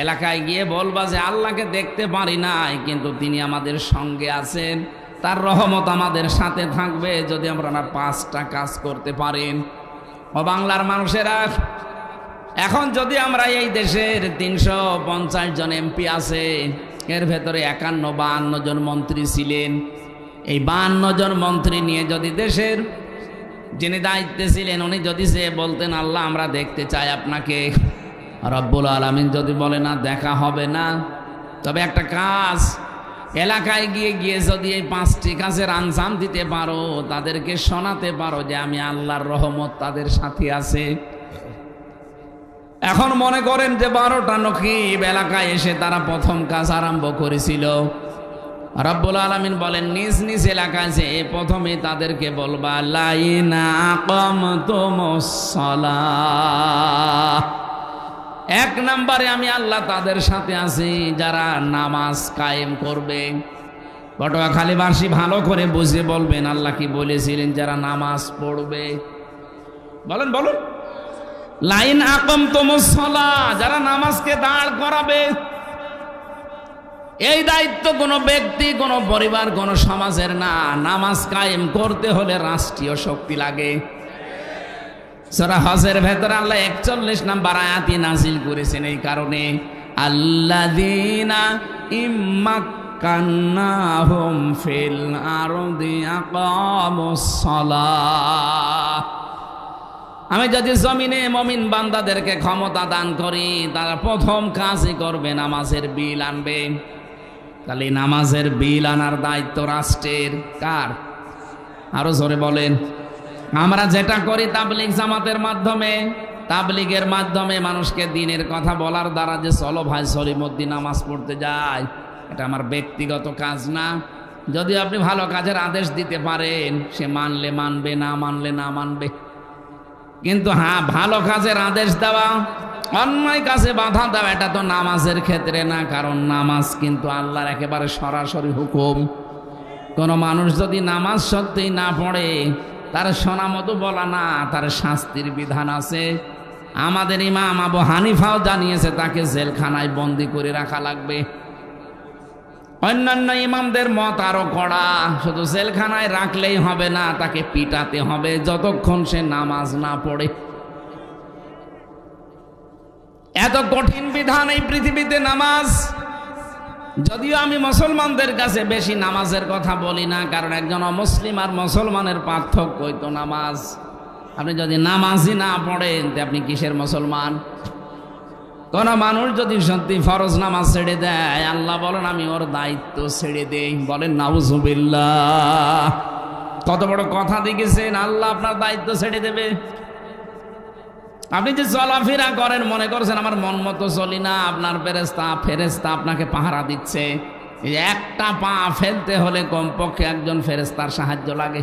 এলাকায় গিয়ে বলবা যে আল্লাহকে দেখতে পারি নাই, কিন্তু তিনি আমাদের সঙ্গে আছেন, তার রহমত আমাদের সাথে থাকবে যদি আমরা 5টা কাজ করতে পারেন। ও বাংলার মানুষেরা, এখন যদি আমরা এই দেশের 350 জন এমপি আছে, এর ভেতরে 51-52 জন মন্ত্রী ছিলেন, এই 52 জন মন্ত্রী নিয়ে যদি দেশের যিনি দায়িত্বে ছিলেন উনি যদি সে বলতেন, আল্লাহ আমরা দেখতে চাই আপনাকে, রব্বুল আলামিন যদি বলে না দেখা হবে না, তবে একটা কাজ, এলাকায় গিয়ে যদি এই 5টি কাজের আঞ্জাম দিতে পারো, তাদেরকে শোনাতে পারো যে আমি আল্লাহর রহমত তাদের সাথে আছে। এখন মনে করেন যে 12টা নকিব এলাকায় এসে তারা প্রথম কাজ আরম্ভ করেছিল। রব্বুল আলামিন বলেন, নিজ নিজ এলাকায় যে প্রথমে তাদেরকে বলবা, লাইনা আকামতুমুস সালাহ, 1 নম্বরে আমি আল্লাহ তাদের সাথে আছি যারা নামাজ কায়েম করবে। পটুয়াখালীবাসী ভালো করে বুঝে বলবেন আল্লাহ কি বলেছিলেন, যারা নামাজ পড়বে। বলেন বলুন, লাইন আকামতুমুস সালাহ, যারা নামাজকে দাঁড় করাবে। এই দায়িত্ব কোনো ব্যক্তি, কোনো পরিবার, কোনো সমাজের না। নামাজ কায়েম করতে হলে রাষ্ট্রীয় শক্তি লাগে। সূরা হজের ভেতরে আল্লাহ 41 নম্বর আয়াতই নাযিল করেছেন এই কারণে, আল্লাযীনা ইম্মাক্কান্নাহুম ফিল আরদি আকামুস সালাহ, আমি যদি জমিনে মুমিন বান্দাদেরকে ক্ষমতা দান করি, তারা প্রথম কাজই করবে নামাজের বিল আনবে। তাহলে নামাজের বিল আনার দায়িত্ব রাষ্ট্রের। কার? আরো জোরে বলেন। আমরা যেটা করি তাবলীগ জামাতের মাধ্যমে, তাবলীগের মাধ্যমে মানুষকে দ্বীনের কথা বলার দ্বারা যে চলো ভাই সলিমুদ্দিন নামাজ পড়তে যায়, এটা আমার ব্যক্তিগত কাজ না। যদি আপনি ভালো কাজের আদেশ দিতে পারেন, সে মানলে মানবে, না মানলে না মানবে। কিন্তু হ্যাঁ, ভালো কাজের আদেশ দেওয়া, অন্যায় কাজে বাধা দেওয়া, এটা তো নামাজের ক্ষেত্রে না। কারণ নামাজ কিন্তু আল্লাহর একেবারে সরাসরি হুকুম। কোনো মানুষ যদি নামাজ সত্যিই না পড়ে, তার শোনা মতো বলা না, তার শাস্তির বিধান আছে। আমাদের ইমাম আবু হানিফাও জানিয়েছে তাকে জেলখানায় বন্দি করে রাখা লাগবে। অন্যান্য ইমামদের মত আরো কড়া, শুধু জেলখানায় রাখলেই হবে না, তাকে পিটাতে হবে যতক্ষণ সে নামাজ না পড়ে। এত কঠিন বিধান এই পৃথিবীতে নামাজ। যদিও আমি মুসলমানদের কাছে বেশি নামাজের কথা বলি না, কারণ একজন অমুসলিম আর মুসলমানের পার্থক্যই তো নামাজ। আপনি যদি নামাজই না পড়েন, আপনি কিসের মুসলমান? কোন মানুষ যদি সত্যি ফরজ নামাজ ছেড়ে দেয়, আল্লাহ বলেন আমি ওর দায়িত্ব ছেড়ে দেই। বলেন নাউজুবিল্লাহ। কত বড় কথা দেখেছেন, আল্লাহ আপনার দায়িত্ব ছেড়ে দেবে। আপনি যে চলাফেরা করেন, মনে করছেন আমার মন মতো চলি না, আপনার ফেরেশতা আপনাকে পাহারা দিচ্ছে। এই একটা পা ফেলতে হলে কমপক্ষে একজন ফেরেশতার সাহায্য লাগে।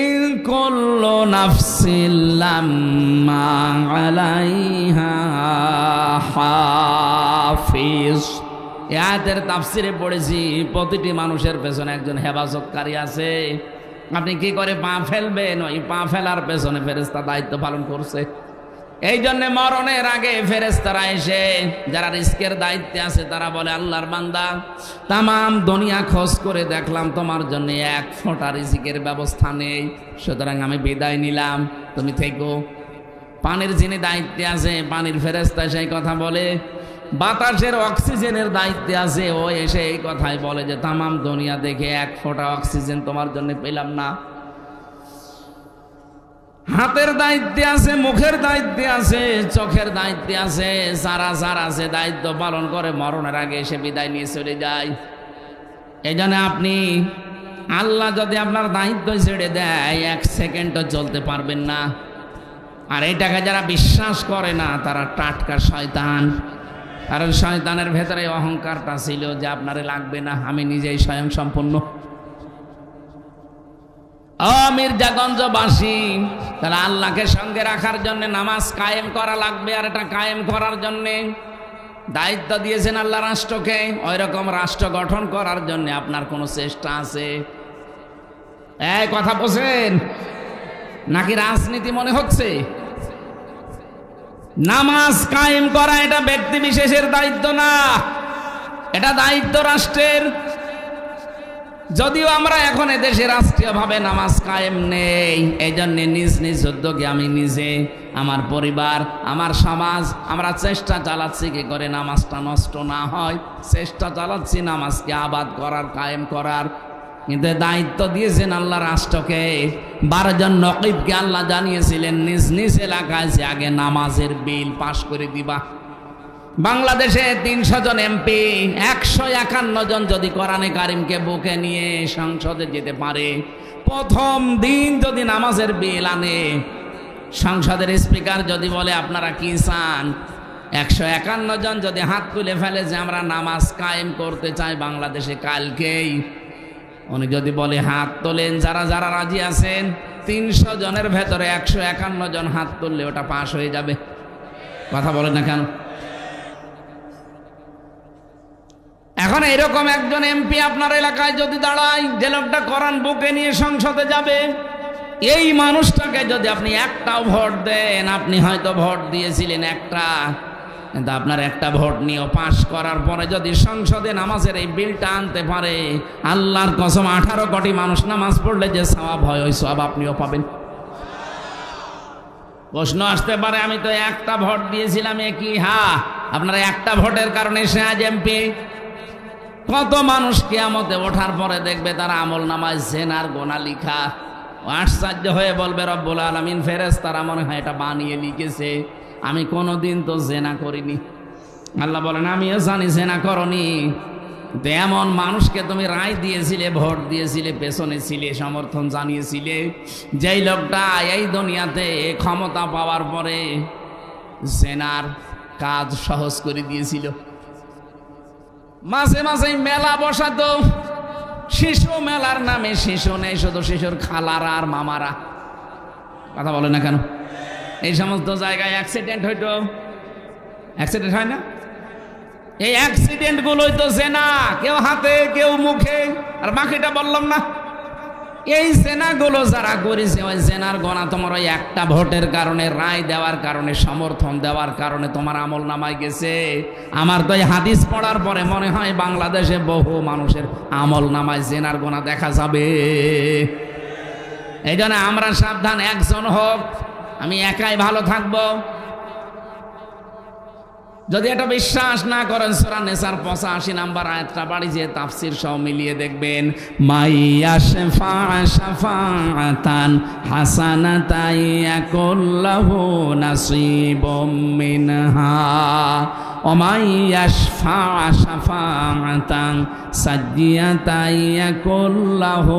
ইন কুল্লু নাফসিন লাম্মা আলাইহা হাফিজ। এই আয়াতের তাফসিরে পড়েছি, প্রতিটি মানুষের পেছনে একজন হেফাজতকারী আছে। আপনি কি করে পা ফেলবেন, ওই পা ফেলার পেছনে ফেরেশতা দায়িত্ব পালন করছে। এই জন্য মরণের আগে ফেরেশতারা এসে যারা রিস্কের দায়িত্বে আছে, তারা বলে আল্লাহর বান্দা, তামাম দুনিয়া খোঁজ করে দেখলাম তোমার জন্য এক ফোঁটা রিজিকের ব্যবস্থা নেই, সুতরাং আমি বিদায় নিলাম, তুমি থেকো। পানির যিনি দায়িত্বে আছে, পানির ফেরেশতা সেই কথা বলে। বাতাসের অক্সিজেনের দায়িত্বে আছে, ও এসে এই কথাই বলে যে তামাম দুনিয়া দেখে এক ফোঁটা অক্সিজেন তোমার জন্য পেলাম না। হাতের দায়িত্বে আছে, মুখের দায়িত্বে আছে, চোখের দায়িত্বে আছে, সারা আছে, দায়িত্ব পালন করে মরণের আগে এসে বিদায় নিয়ে চলে যায়। এই জন্য আপনি, আল্লাহ যদি আপনার দায়িত্ব ছেড়ে দেয়, এক সেকেন্ডও চলতে পারবেন না। আর এটাকে যারা বিশ্বাস করে না, তারা টাটকা শয়তান। কারণ শয়তানের ভেতরে অহংকারটা ছিল যে আপনারে লাগবে না, আমি নিজেই স্বয়ং সম্পূর্ণ। মির্জাগঞ্জবাসী, তাহলে আল্লাহকে সঙ্গে রাখার জন্য নামাজ কায়েম করা লাগবে। আর এটা কায়েম করার জন্য দায়িত্ব দিয়েছেন আল্লাহ রাষ্ট্রকে। ওই রকম রাষ্ট্র গঠন করার জন্য আপনার কোনো চেষ্টা আছে? এই কথা বোঝেন নাকি রাজনীতি মনে হচ্ছে? নামাজ কায়েম করা এটা ব্যক্তি বিশেষের দায়িত্ব না, এটা দায়িত্ব রাষ্ট্রের। যদিও আমরা এখন এদেশে রাষ্ট্রীয়ভাবে নামাজ কায়েম নেই, এই জন্য নিজ নিজ উদ্যোগে আমি নিজে, আমার পরিবার, আমার সমাজ, আমরা চেষ্টা চালাচ্ছি কি করে নামাজটা নষ্ট না হয়। চেষ্টা চালাচ্ছি নামাজকে আবাদ করার, কায়েম করার। কিন্তু দায়িত্ব দিয়েছেন আল্লাহ রাষ্ট্রকে। 12 জন নকিবকে আল্লাহ জানিয়েছিলেন নিজ নিজ এলাকায় যে আগে নামাজের বিল পাশ করে দিবা। বাংলাদেশে 300 জন এমপি, 151 জন যদি কোরআনে কারিমকে বুকে নিয়ে সংসদে যেতে পারে, প্রথম দিন যদি নামাজের বিল আনে, সংসদের স্পিকার যদি বলে আপনারা কি চান, 151 জন যদি হাত তুলে ফেলে যে আমরা নামাজ কায়েম করতে চাই বাংলাদেশে কালকেই, উনি যদি বলে হাত তোলেন যারা যারা রাজি আছেন, 300 জনের ভেতরে 151 জন হাত তুললে ওটা পাশ হয়ে যাবে। কথা বলেন না কেন? এখন এরকম একজন এমপি আপনার এলাকায় যদি দাঁড়ায়, যে লোকটা কোরআন বুকে নিয়ে সংসদে যাবে, এই মানুষটাকে যদি আপনি একটাও ভোট দেন, আপনি হয়তো ভোট দিয়েছিলেন একটা, কিন্তু আপনার একটা ভোট নিয়েও পাশ করার পরে যদি সংসদে নামাজের এই বিলটা আনতে পারে, আল্লাহর কসম 18 কোটি মানুষ নামাজ পড়লে যে সওয়াব হয়, ওই সওয়াব আপনিও পাবেন। প্রশ্ন আসতে পারে আমি তো একটা ভোট দিয়েছিলাম, কি? হ্যাঁ, আপনার একটা ভোটের কারণে সে আজ এমপি। কত মানুষ কিয়ামতে ওঠার পরে দেখবে তার আমল নামায় জেনার গোনা লিখা, আশ্চর্য হয়ে বলবে রব্বুল আলামিন, ফেরেশতারা মনে হয় এটা বানিয়ে লিখেছে, আমি কোনোদিন তো জেনা করিনি। আল্লাহ বলেন আমিও জানি জেনা করনি, তো এমন মানুষকে তুমি রায় দিয়েছিলে, ভোট দিয়েছিলে, পেছনে ছিলে, সমর্থন জানিয়েছিলে, যেই লোকটা এই দুনিয়াতে ক্ষমতা পাওয়ার পরে জেনার কাজ সহজ করে দিয়েছিল। মাঝে মাঝে মেলা বসাতো, শিশু মেলার নামে শিশু নেই, শুধু শিশুর খালারা আর মামারা। কথা বলে না কেন? এই সমস্ত জায়গায় অ্যাক্সিডেন্ট হইতো, অ্যাক্সিডেন্ট হয় না? এই অ্যাক্সিডেন্ট গুলোই তো জেনা, কেউ হাতে কেউ মুখে। আর বাকিটা বললাম না, এই জেনাগুলো যারা করেছে, ওই জেনার গোনা তোমার ওই একটা ভোটের কারণে, রায় দেওয়ার কারণে, সমর্থন দেওয়ার কারণে তোমার আমল নামায় গেছে। আমার তো এই হাদিস পড়ার পরে মনে হয় বাংলাদেশে বহু মানুষের আমল নামায় জেনার গোনা দেখা যাবে। এই জন্য আমরা সাবধান, একজন হোক, আমি একাই ভালো থাকবো। যদি এটা বিশ্বাস না করেন, সূরা নিসার 85 নম্বর আয়াতটা বাড়ি যে তাফসীর সহ মিলিয়ে দেখবেন। মাইয়াশফা শাফাআতান হাসানাতান ইয়াকুল্লাহু নাসীবুম মিনহা ওয়া মাইয়াশফা শাফাআতান সাজ্জিয়াতান ইয়াকুল্লাহু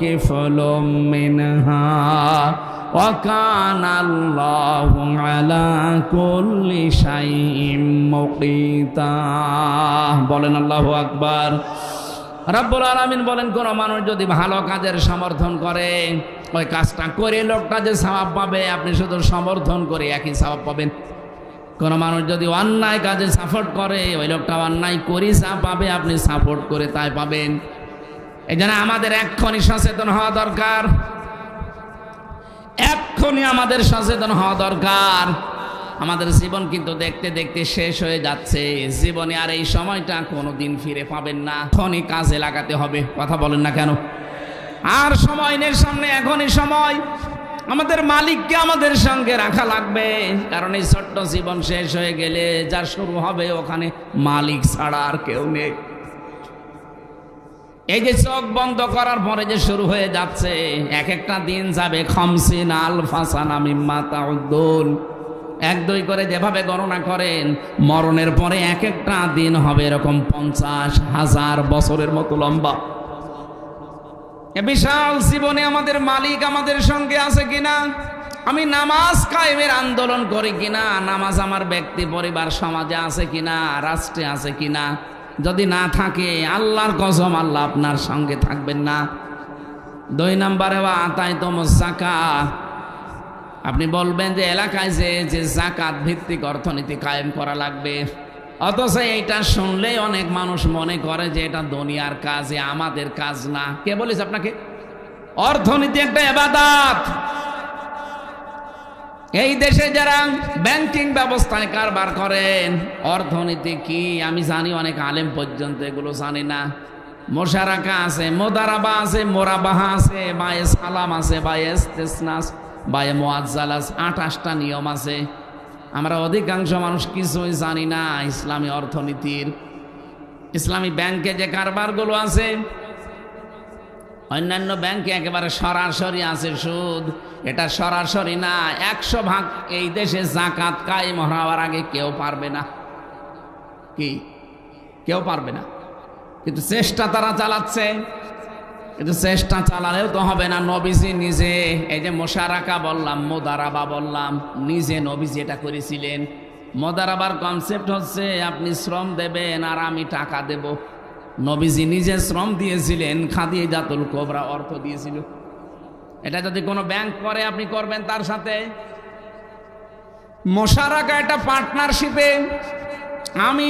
কিফলুম মিনহা ওয়া কানা আল্লাহু আলা কুল্লি শাইইন মুকিতা। বলেন আল্লাহু আকবার। রব্বুল আলামিন বলেন, কোন মানুষ যদি ভালো কাজের সমর্থন করে, ওই কাজটা করে লোকটা যে সওয়াব পাবে, আপনি শুধু সমর্থন করে একই সওয়াব পাবেন। কোন মানুষ যদি অন্যায় কাজে সাপোর্ট করে, ওই লোকটা অন্যায় করে যা পাবে, আপনি সাপোর্ট করে তাই পাবেন। এই জন্য আমাদের এক্ষুনি সচেতন হওয়া দরকার, এক্ষুনি আমাদের সচেতন হওয়া দরকার। আমাদের জীবন কিন্তু দেখতে দেখতে শেষ হয়ে যাচ্ছে। জীবনে আর এই সময়টা কোনোদিন ফিরে পাবেন না, এখনই কাজে লাগাতে হবে। কথা বলেন না কেন? আর সময় নেই সামনে, এখনই সময়। আমাদের মালিককে আমাদের সঙ্গে রাখা লাগবে, কারণ এই ছোট্ট জীবন শেষ হয়ে গেলে যা শুরু হবে, ওখানে মালিক ছাড়া আর কেউ নেই। এই যে চোখ বন্ধ করার পরে যে শুরু হয়ে যাচ্ছে, এক একটা দিন যাবে 50 আলফা সানা মিম্মা তাউদ্দুন, 1-2 করে যেভাবে গণনা করেন, মরণের পরে এক একটা দিন হবে এরকম 50,000 বছরের মতো লম্বা। এ বিশাল জীবনে আমাদের মালিক আমাদের সঙ্গে আছে কিনা, আমি নামাজ কায়েমের আন্দোলন করি কিনা, নামাজ আমার ব্যক্তি পরিবার সমাজে আছে কিনা, রাষ্ট্রে আছে কিনা, যদি না থাকে আল্লাহর কসম আল্লাহ আপনার সঙ্গে থাকবেন না। 2 নম্বরে আতাইতুমুজ যাকাত, আপনি বলবেন যে এলাকায় যে যাকাত ভিত্তিক অর্থনীতি কায়েম করা লাগবে, অথচ এইটা শুনলেই অনেক মানুষ মনে করে যে এটা দুনিয়ার কাজ, আমাদের কাজ না। কে বলেছে আপনাকে? অর্থনীতি একটা ইবাদত। এই দেশে যারা ব্যাংকিং ব্যবস্থায় কারবার করেন, অর্থনীতি কি আমি জানি, অনেক আলেম পর্যন্ত এগুলো জানে না। মোশারাকা আছে, মোদারাবা আছে, মোরাবাহা আছে, বায়ে সালাম আছে, বায়ে ইস্তিসনাস, বায়ে মুআজ্জালাস, 28টা নিয়ম আছে। আমরা অধিকাংশ মানুষ কিছুই জানি না ইসলামী অর্থনীতির। ইসলামী ব্যাংকে যে কারবারগুলো আছে, অন্যান্য ব্যাংকে একেবারে সরাসরি আছে সুদ, এটা সরাসরি না। 100% এই দেশে যাকাত কায়েম হওয়ার আগে কেউ পারবে না, কি কেউ পারবে না। কিন্তু চেষ্টা তারা চালাচ্ছে, কিন্তু চেষ্টা চালালেও তো হবে না। নবীজি নিজে, এই যে মোশারাকা বললাম, মোদারাবা বললাম, নিজে নবীজি এটা করেছিলেন। মোদারাবার কনসেপ্ট হচ্ছে আপনি শ্রম দেবেন আর আমি টাকা দেব। নবীজি নিজে শ্রম দিয়েছিলেন, খাদিজাতুল কুবরা অর্থ দিয়েছিল। এটা যদি কোনো ব্যাংক করে আপনি করবেন তার সাথে। মোশারাকা একটা পার্টনারশিপে, আমি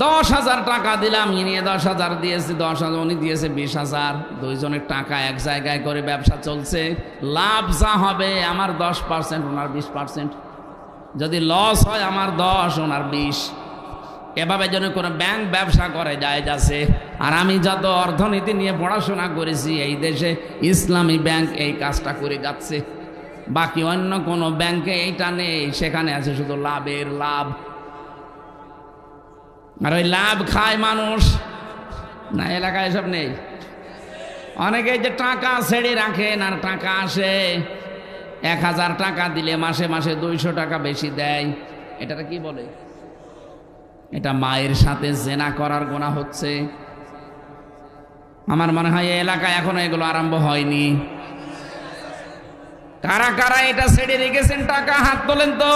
10,000 টাকা দিলাম, ইনি 10,000 দিয়েছে, 10,000 উনি দিয়েছে 20,000, দুইজনের টাকা এক জায়গায় করে ব্যবসা চলছে। লাভ যা হবে আমার 10%, ওনার 20%। যদি লস হয় আমার 10, ওনার 20। এভাবে যেন কোনো ব্যাংক ব্যবসা করে যায় যাচ্ছে। আর আমি যত অর্থনীতি নিয়ে পড়াশোনা করেছি, এই দেশে ইসলামী ব্যাংক এই কাজটা করে যাচ্ছে। বাকি অন্য কোনো ব্যাংকে এইটা নেই, সেখানে আছে শুধু লাভের লাভ। আর ওই লাভ খায় মানুষ না, এলাকায় এসব নেই। অনেকে যে টাকা ছেড়ে রাখেন আর টাকা আসে, 1,000 টাকা দিলে মাসে মাসে 200 টাকা বেশি দেয়, এটাকে কি বলে? এটা মায়ের সাথে জেনা করার গুনাহ হচ্ছে। আমার মনে হয় এই এলাকায় এখনো এগুলো আরম্ভ হয়নি। কারা কারা এটা ছেড়ে রেখেছেন টাকা হাত তোলেন তো।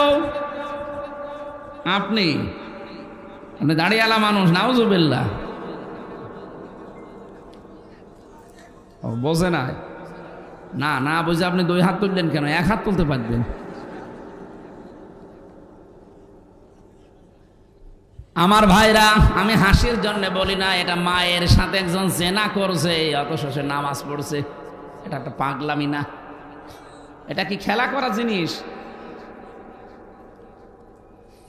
আপনি দাঁড়িয়ালা মানুষ, নাউজুবিল্লাহ। বোঝে না, না না বুঝে আপনি 2 হাত তুললেন কেন? 1 হাত তুলতে পারবেন। আমার ভাইরা, আমি হাসির জন্য বলি না, এটা মায়ের সাথে একজন জেনা করছে অথচ সে নামাজ পড়ছে। এটা একটা পাগলামি না? এটা কি খেলা করা জিনিস?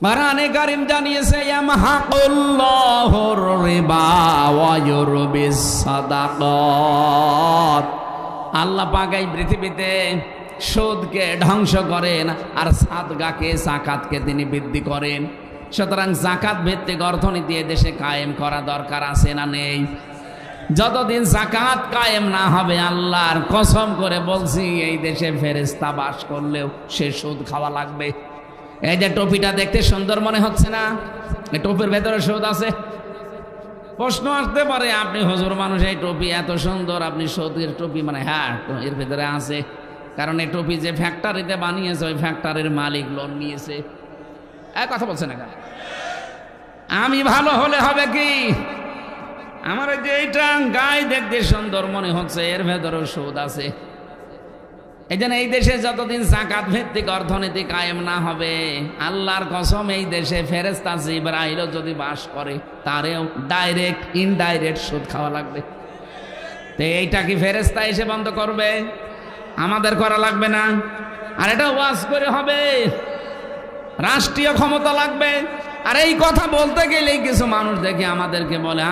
কোরআনে কারীম জানিয়েছে ইয়ামহাকুল্লাহুর রিবা ওয়া ইউরবিস সাদাকাত। আল্লাহ পাক এই পৃথিবীতে সুদকে ধ্বংস করেন আর সাদগাকে, যাকাতকে তিনি বৃদ্ধি করেন। সুতরাং যাকাত ভিত্তিক অর্থনীতি দেশে কায়েম করা দরকার আছে না নেই? যতদিন যাকাত কায়েম না হবে, আল্লাহর কসম করে বলছি, এই দেশে ফেরেশতা বাস করলেও সে সুদ খাওয়া লাগবে। এই যে টুপিটা দেখতে সুন্দর মনে হচ্ছে না, এই টুপির ভেতরে সুদ আছে। প্রশ্ন আসতে পারে, আপনি হুজুর মানুষ, এই টুপি এত সুন্দর, আপনি সুদের টুপি মানে? হ্যাঁ, এর ভেতরে আছে। কারণ এই টুপি যে ফ্যাক্টরিতে বানিয়েছে, ওই ফ্যাক্টরির মালিক লোন নিয়েছে। এক কথা বলছে না কেন? আমি ভালো হলে হবে কি, আমার যে এইটা গায়ে দেখতে সুন্দর মনে হচ্ছে, এর ভেতরেও সুদ আছে। এই জন্য এই দেশে যতদিন যাকাত ভিত্তিক অর্থনীতি কায়েম না হবে, আল্লাহর কসম, এই দেশে ফেরেশতা জিবরাইলও যদি বাস করে, তারেও ডাইরেক্ট ইনডাইরেক্ট সুদ খাওয়া লাগবে। তো এইটা কি ফেরেশতা এসে বন্ধ করবে? আমাদের করা লাগবে না? আর এটা ওয়াজ করে হবে, রাষ্ট্রীয় ক্ষমতা লাগবে। আর এই কথা বলতে গেলেই কিছু মানুষ দেখে আমাদেরকে বলে,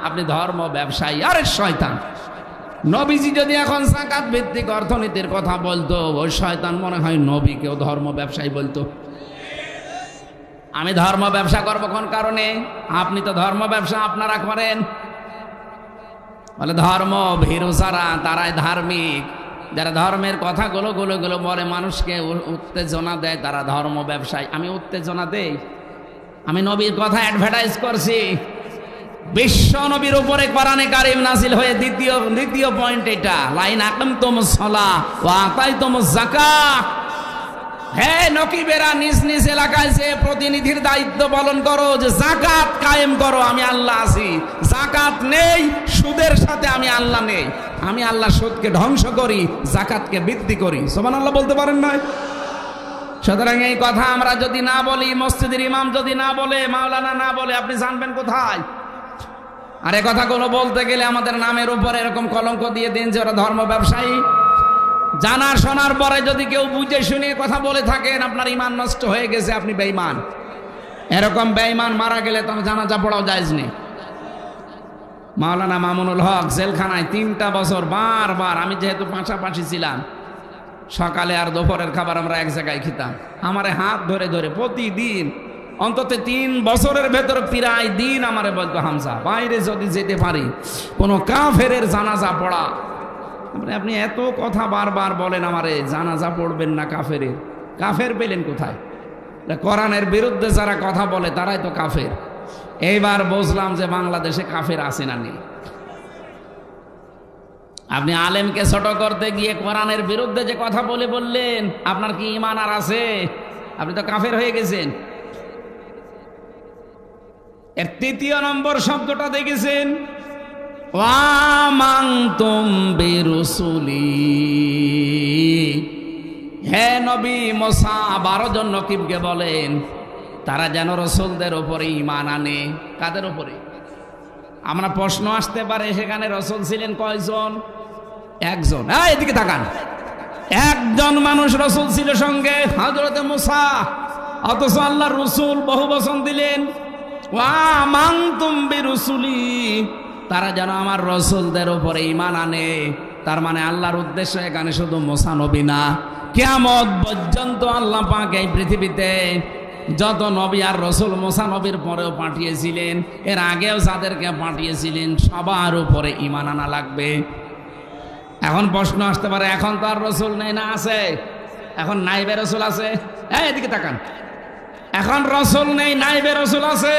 আপনি ধর্ম ব্যবসায়ী। আরে শয়তান! নবীজি যদি এখন যাকাত ভিত্তিক অর্থনীতির কথা বলতো, ওই শয়তান মনে হয় নবীকেও ধর্ম ব্যবসায়ী বলতো। আমি ধর্ম ব্যবসা করবো কোন কারণে? আপনি তো ধর্ম ব্যবসা আপনারা করেন। বলে ধর্ম ভীরু যারা, তারাই ধার্মিক। যারা ধর্মের কথাগুলো বলে মানুষকে উত্তেজনা দেয়, তারা ধর্ম ব্যবসায়ী। আমি উত্তেজনা দেই? আমি নবীর কথা অ্যাডভার্টাইজ করছি। বিশ্ব নবীর উপরে কোরআনে কারীম নাযিল হয়ে দ্বিতীয় পয়েন্ট এটা, লাইন আকামতুমুস সালাহ ওয়া আতাইতুমুজ যাকাত। হে নকিবেরা, নিজ নিজ এলাকায় যে প্রতিনিধির দায়িত্ব পালন করো, যে যাকাত কায়েম করো। আমি আল্লাহ আছি। যাকাত নেই, সুদের সাথে আমি আল্লাহ নেই। আমি আল্লাহ সুদকে ধ্বংস করি, যাকাতকে বৃদ্ধি করি। সুবহানাল্লাহ বলতে পারেন না? সুতরাং এই কথা আমরা যদি না বলি, মসজিদের ইমাম যদি না বলে, মাওলানা না বলে, আপনি জানবেন কোথায়? আর এই কথাগুলো বলতে গেলে আমাদের নামের উপর এরকম কলঙ্ক দিয়ে দিন যে ওরা ধর্ম ব্যবসায়ী। জানা শোনার পরে যদি কেউ বুঝে শুনে কথা বলে থাকেন, আপনার ঈমান নষ্ট হয়ে গেছে, আপনি বেঈমান। এরকম বেঈমান মারা গেলে তো জানাজা পড়াও জায়েজ নেই। মাওলানা মামুনুল হক জেলখানায় 3টা বছর বারবার, আমি যেহেতু পাশাপাশি ছিলাম, সকালে আর দুপুরের খাবার আমরা এক জায়গায় খেতাম। আমারে হাত ধরে ধরে প্রতিদিন অন্তত 3 বছরের ভেতর প্রায় দিন আমারে বলতো, হামজা, বাইরে যদি যেতে পারি কোনো কাফেরের জানাজা পড়া। আপনি এত কথা বারবার বলেন আমারে, জানাজা পড়বেন না কাফেরের। কাফের পেলেন কোথায়? কোরআনের বিরুদ্ধে যারা কথা বলে তারাই তো কাফের। এইবার বুঝলাম যে বাংলাদেশে কাফের আছে না নেই। আপনি আলেমকে ছোট করতে গিয়ে কোরআনের বিরুদ্ধে যে কথা বললেন, আপনার কি ঈমান আর আছে? আপনি তো কাফের হয়ে গেছেন। এর 3 নম্বর শব্দটা দেখেছেন, ওয়ামানতুম বিরুসুলি। হে নবী মুসা 12 জন নকিবকে বলেন তারা যেন রসুলদের উপরে ঈমান আনে। কাদের উপরে? আমরা প্রশ্ন আসতে পারে, সেখানে রসুল ছিলেন কয়জন? 1 জন। এদিকে তাকান, 1 জন মানুষ রসুল ছিল সঙ্গে, হযরতে মুসা। অথচ আল্লাহর রসুল বহু বচন দিলেন, ওয়ামানতুম বিরুসুলি, তারা যেন আমার রসুলদের উপরে ঈমান আনে। তার মানে আল্লাহর উদ্দেশ্য এখানে শুধু মুসা নবী না, কিয়ামত পর্যন্ত আল্লাহ পাক এই পৃথিবীতে যত নবী আর রসুল মুসা নবীর পরেও পাঠিয়েছিলেন, এর আগেও যাদেরকে পাঠিয়েছিলেন, সবার উপরে ঈমান আনা লাগবে। এখন প্রশ্ন আসতে পারে, এখন তো আর রসুল নেই না? আছে। এখন নাইবে রসুল আছে। এদিকে তাকান, এখন রসুল নেই, নাইবে রসুল আছে।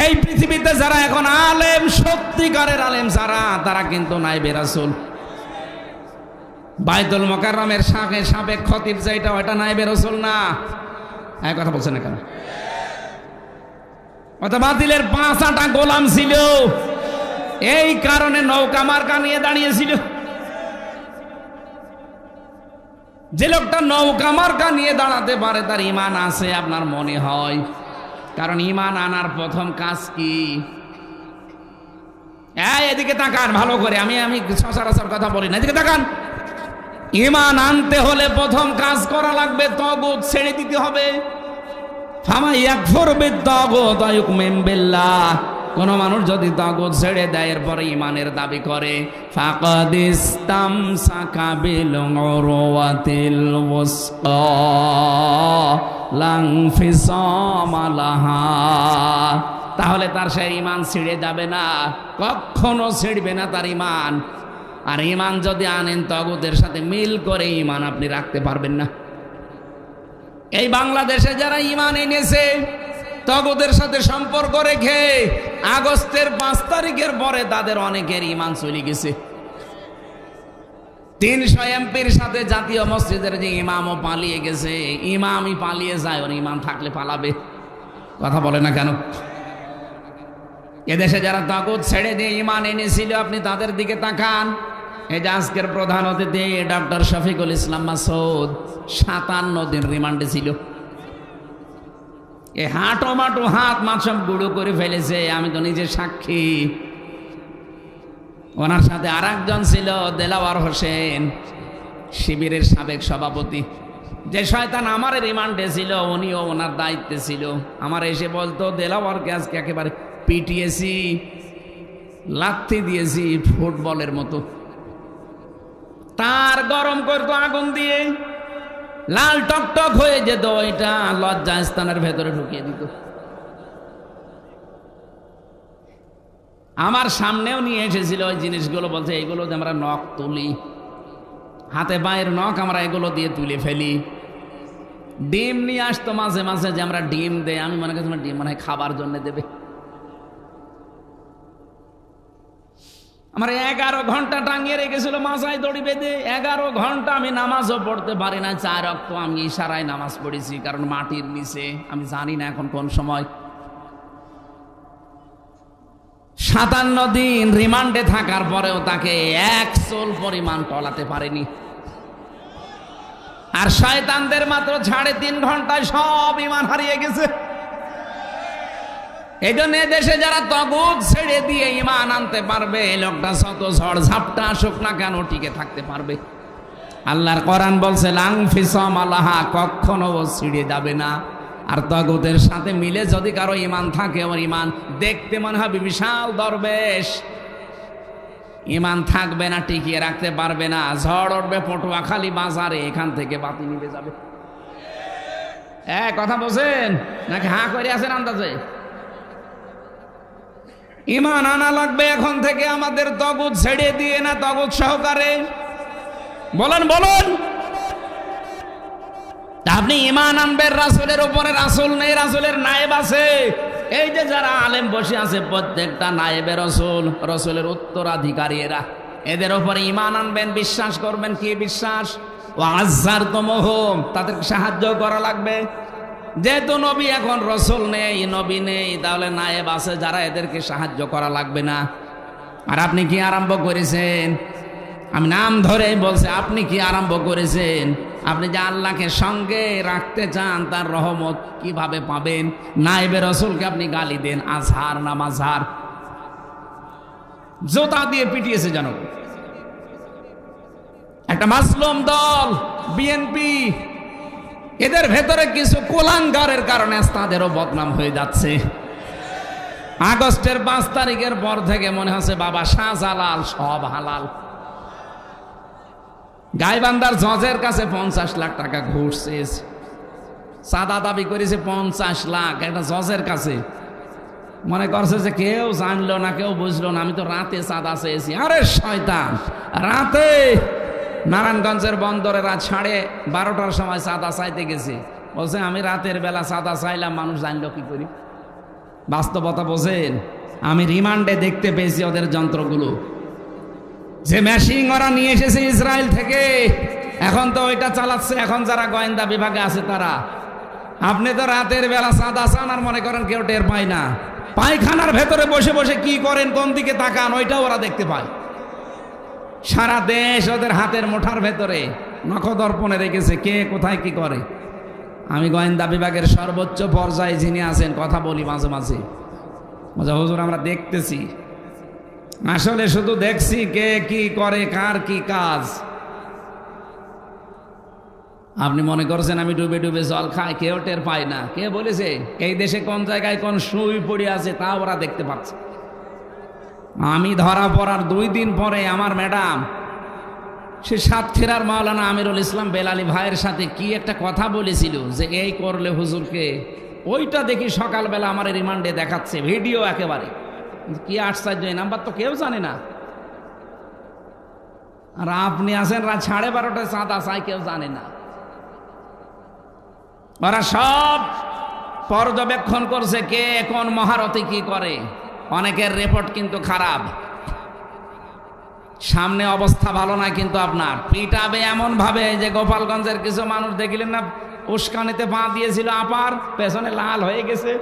এই পৃথিবীতে যারা এখন আলেম, সত্যিকারের আলেম যারা, তারা কিন্তু নাইবে রাসূল। বাইতুল মুকাররমের সাবেক খতিব যেটা, ওটা নাইবে রাসূল না। এই কথা বলছেন না কেন? ওটা বাতিলের 5-8টা গোলাম ছিল, এই কারণে নৌকা মার্কা নিয়ে দাঁড়িয়েছিল। যে লোকটা নৌকা মার্কা নিয়ে দাঁড়াতে পারে তার ঈমান আছে আপনার মনে হয়? কারণ ঈমান আনার প্রথম কাজ কি? এদিকে তাকান ভালো করে, আমি সচরাচর কথা বলি না, এদিকে তাকান। ঈমান আনতে হলে প্রথম কাজ করা লাগবে, তাগুত ছেড়ে দিতে হবে। ফামা ইয়াকফুর বিত-তাগুত ওয়া ইউমিন বিল্লাহ, কোন মানুষ যদি তাগুত ছেড়ে দেয় এরপরে ঈমানের দাবি করে, ফাকাদ ইসতামসাকা বিল উরওয়াতিল ওয়াসকা লা ইনফিসামা লাহা, তাহলে তার সেই ঈমান ছিঁড়ে যাবে না, কখনো ছিঁড়বে না তার ঈমান। আর ঈমান যদি আনেন তাগুতের সাথে মিল করে, ঈমান আপনি রাখতে পারবেন না। এই বাংলাদেশে যারা ঈমান এনেছে তাগুতের সাথে সম্পর্ক রেখে, আগস্টের 5 তারিখের পরে তাদের অনেকের ঈমান চলে গেছে। 300 এমপির সাথে জাতীয় মসজিদের যে ইমামও পালিয়ে গেছে। ইমামই পালিয়ে যায়, ওর ঈমান থাকলে পালাবে? কথা বলে না কেন? এদেশে যারা তাগুত ছেড়ে দিয়ে ঈমান এনেছিল, আপনি তাদের দিকে তাকান। এই যে আজকের প্রধান অতিথি ডক্টর শফিকুল ইসলাম মাসুদ 57 দিন রিমান্ডে ছিল। এই হাঁটো হাত মাছ সব গুঁড়ো করে ফেলেছে, আমি তো নিজে সাক্ষী। ওনার সাথে আর একজন ছিল দেলাওয়ার হোসেন, শিবিরের সাবেক সভাপতি। যে শয়তান আমার রিমান্ডে ছিল, উনিও ওনার দায়িত্বে ছিল। আমার এসে বলতো, দেলাওয়ারকে আজকে একেবারে পিটিয়েছি, লাথি দিয়েছি ফুটবলের মতো। তার গরম করতো আগুন দিয়ে, লাল টকটক হয়ে যেত, ওইটা লজ্জা স্থানের ভেতরে ঢুকিয়ে দিত। আমার সামনেও নিয়ে এসেছিল ওই জিনিসগুলো, বলছে এগুলো যে আমরা নখ তুলি, হাতে পায়ের নখ আমরা এগুলো দিয়ে তুলে ফেলি। ডিম নিয়ে আসতো মাঝে মাঝে, যে আমরা ডিম দেই। আমি মনে করছি ডিম মনে হয় খাবার জন্য দেবে। আমার 11 ঘন্টা টাঙিয়ে রেখেছিল মাথায় দড়ি বেঁধে। 11 ঘন্টা আমি নামাজও পড়তে পারি না। 4 ওয়াক্ত আমি ইশারায় নামাজ পড়েছি, কারণ মাটির নিচে, আমি জানি না এখন কোন সময়। 57 দিন রিমান্ডে থাকার পরেও তাকে 1 চুল পরিমাণ টলাতে পারেনি। আর শয়তানদের মাত্র 3.5 ঘন্টায় সব ঈমান হারিয়ে গেছে। এই জন্য দেশে যারা তাগুত ছেড়ে দিয়ে ঈমান আনতে পারবে, এই লোকটা যত ঝড় ঝাপটা আসুক না কেন টিকে থাকতে পারবে। আল্লাহর কোরআন বলছে লা ইনফিসামা লাহা, কখনো ও ছিঁড়ে যাবে না। আর তাগুতের সাথে মিলে যদি কারো ঈমান থাকে, ওর ঈমান দেখতে মনে হবে বিশাল দরবেশ, ঈমান থাকবে না, টিকিয়ে রাখতে পারবে না। ঝড় উঠবে পটুয়াখালী বাজারে, এখান থেকে বাতি নিভে যাবে। কথা বলছেন নাকি হাঁ করে আছেন আন্দাজে? ঈমান আনা লাগবে এখন থেকে আমাদের, তাগুত ছেড়ে দিয়ে না, তাগুত সহকারে। বলেন বলুন, আপনি ঈমান আনবেন রাসূলের উপরে। রাসূল নেই, রাসূলের নায়েব আছে। এই যে যারা আলেম বসে আছে, প্রত্যেকটা নায়েবে রাসূল, রাসূলের উত্তরাধিকারী এরা। এদের উপরে ঈমান আনবেন, বিশ্বাস করবেন। কি বিশ্বাস? ওয়া আযযারতুমুহুম, তাদেরকে সাহায্য করা লাগবে। যেহেতু নবী এখন রাসূল নেই, নবী নেই, তাহলে নায়েব আছে যারা, এদেরকে সাহায্য করা লাগবে না। আর আপনি কি আরম্ভ করেছেন? আমি নাম ধরে বলছি, আপনি কি আরম্ভ করেছেন? আপনি যে আল্লাহকে সঙ্গে রাখতে চান, তার রহমত কিভাবে পাবেন? নায়েবে রাসূলকে আপনি গালি দেন, আজহার না মাঝহার, জোতা দিয়ে পিটিয়েছে জানো। একটা মাসলুম দল বিএনপি, এদের ভেতরে কিছু কুলাঙ্গারের কারণে তাদেরও বদনাম হয়ে যাচ্ছে। আগস্টের 5 তারিখের পর থেকে মনে হচ্ছে বাবা শাহজালাল সব হালাল। গাইবান্ধার জজের কাছে 50 লাখ টাকা ঘুষ চেয়েছে, চাঁদা দাবি করেছে 50 লাখ একটা জজের কাছে। মনে করছে যে কেউ জানলো না, কেউ বুঝলো না, আমি তো রাতে চাঁদা চেয়েছি। আরে শয়তান, রাতে নারায়ণগঞ্জের বন্দরে রাত 12:30টার সময় চাঁদা চাইতে গেছে। বলছে আমি রাতের বেলা চাঁদা চাইলাম, মানুষ জানলো কি করি? বাস্তবতা বোঝেন। আমি রিমান্ডে দেখতে পেয়েছি ওদের যন্ত্রগুলো, যে মেশিন ওরা নিয়ে এসেছে ইসরায়েল থেকে, এখন তো ওইটা চালাচ্ছে এখন যারা গোয়েন্দা বিভাগে আছে তারা। আপনি তো রাতের বেলা সাদা চান আর মনে করেন কেউ টের পায় না। পায়খানার ভেতরে বসে বসে কি করেন, কোন দিকে তাকান, ওইটাও ওরা দেখতে পায়। সারা দেশ ওদের হাতের মুঠার ভেতরে নখদর্পণে রেখেছে কে কোথায় কি করে। আমি গোয়েন্দা বিভাগের সর্বোচ্চ পর্যায়ে যিনি আছেন কথা বলি মাঝে মাঝে, হুজুর আমরা দেখতেছি, আসলে শুধু দেখছি কে কি করে, কার কি কাজ। আপনি মনে করছেন আমি ডুবে ডুবে জল খাই, কেউ টের পায় না। কে বলেছে? এই দেশে কোন জায়গায় কোন সুই পড়ে আছে তা ওরা দেখতে পাচ্ছে। আমি ধরা পড়ার 2 দিন পরে আমার ম্যাডাম সে সাতক্ষীরার মাওলানা আমিরুল ইসলাম বেলালি ভাইয়ের সাথে কি একটা কথা বলেছিল যে এই করলে হুজুরকে, ওইটা দেখি সকালবেলা আমার রিমান্ডে দেখাচ্ছে ভিডিও একেবারে। কি আশ্চর্য, এই নাম্বার তো কেউ জানে না। আর আপনি আছেন রাত 12:30টায় চাঁদা চাই, কেউ জানে না। ওরা সব পর্যবেক্ষণ করছে কে কোন মহারথী কি করে। অনেকের রিপোর্ট কিন্তু খারাপ, সামনে অবস্থা ভালো না, কিন্তু আপনার পিটাবে এমন ভাবে যে গোপালগঞ্জের কিছু মানুষ দেখিলেন না, উস্কানিতে পা দিয়েছিল আপার, পেছনে লাল হয়ে গেছে,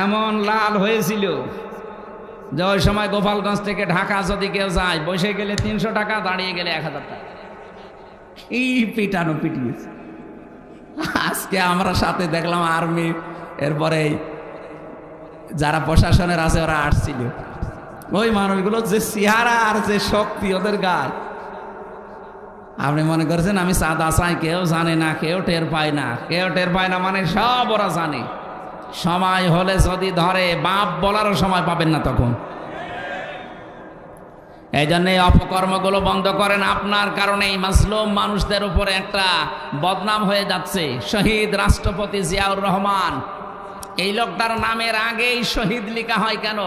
এমন লাল হয়েছিল যে ওই সময় গোপালগঞ্জ থেকে ঢাকা যদি কেউ যায়, বসে গেলে 300 টাকা, দাঁড়িয়ে গেলে 1000 টাকা। এই পিটানো পিটিয়েছে। আজকে আমরা সাথে দেখলাম আর্মি, এরপরে যারা প্রশাসনের আছে ওরা আসছিল। ওই মানুষগুলো যে চেহারা আর যে শক্তি ওদের গায়ে, আপনি মনে করছেন আমি চাঁদা চাই, কেউ জানে না, কেউ টের পায় না। কেউ টের পায় না মানে সব ওরা জানে। সময় হলে যদি ধরে, বাপ বলারও সময় পাবেন না তখন। এই জন্য এই অপকর্মগুলো বন্ধ করেন। আপনার কারণে এই মাজলুম মানুষদের উপরে একটা বদনাম হয়ে যাচ্ছে। শহীদ রাষ্ট্রপতি জিয়াউর রহমান, এই লোকটার নামের আগেই শহীদ লেখা হয় কেন?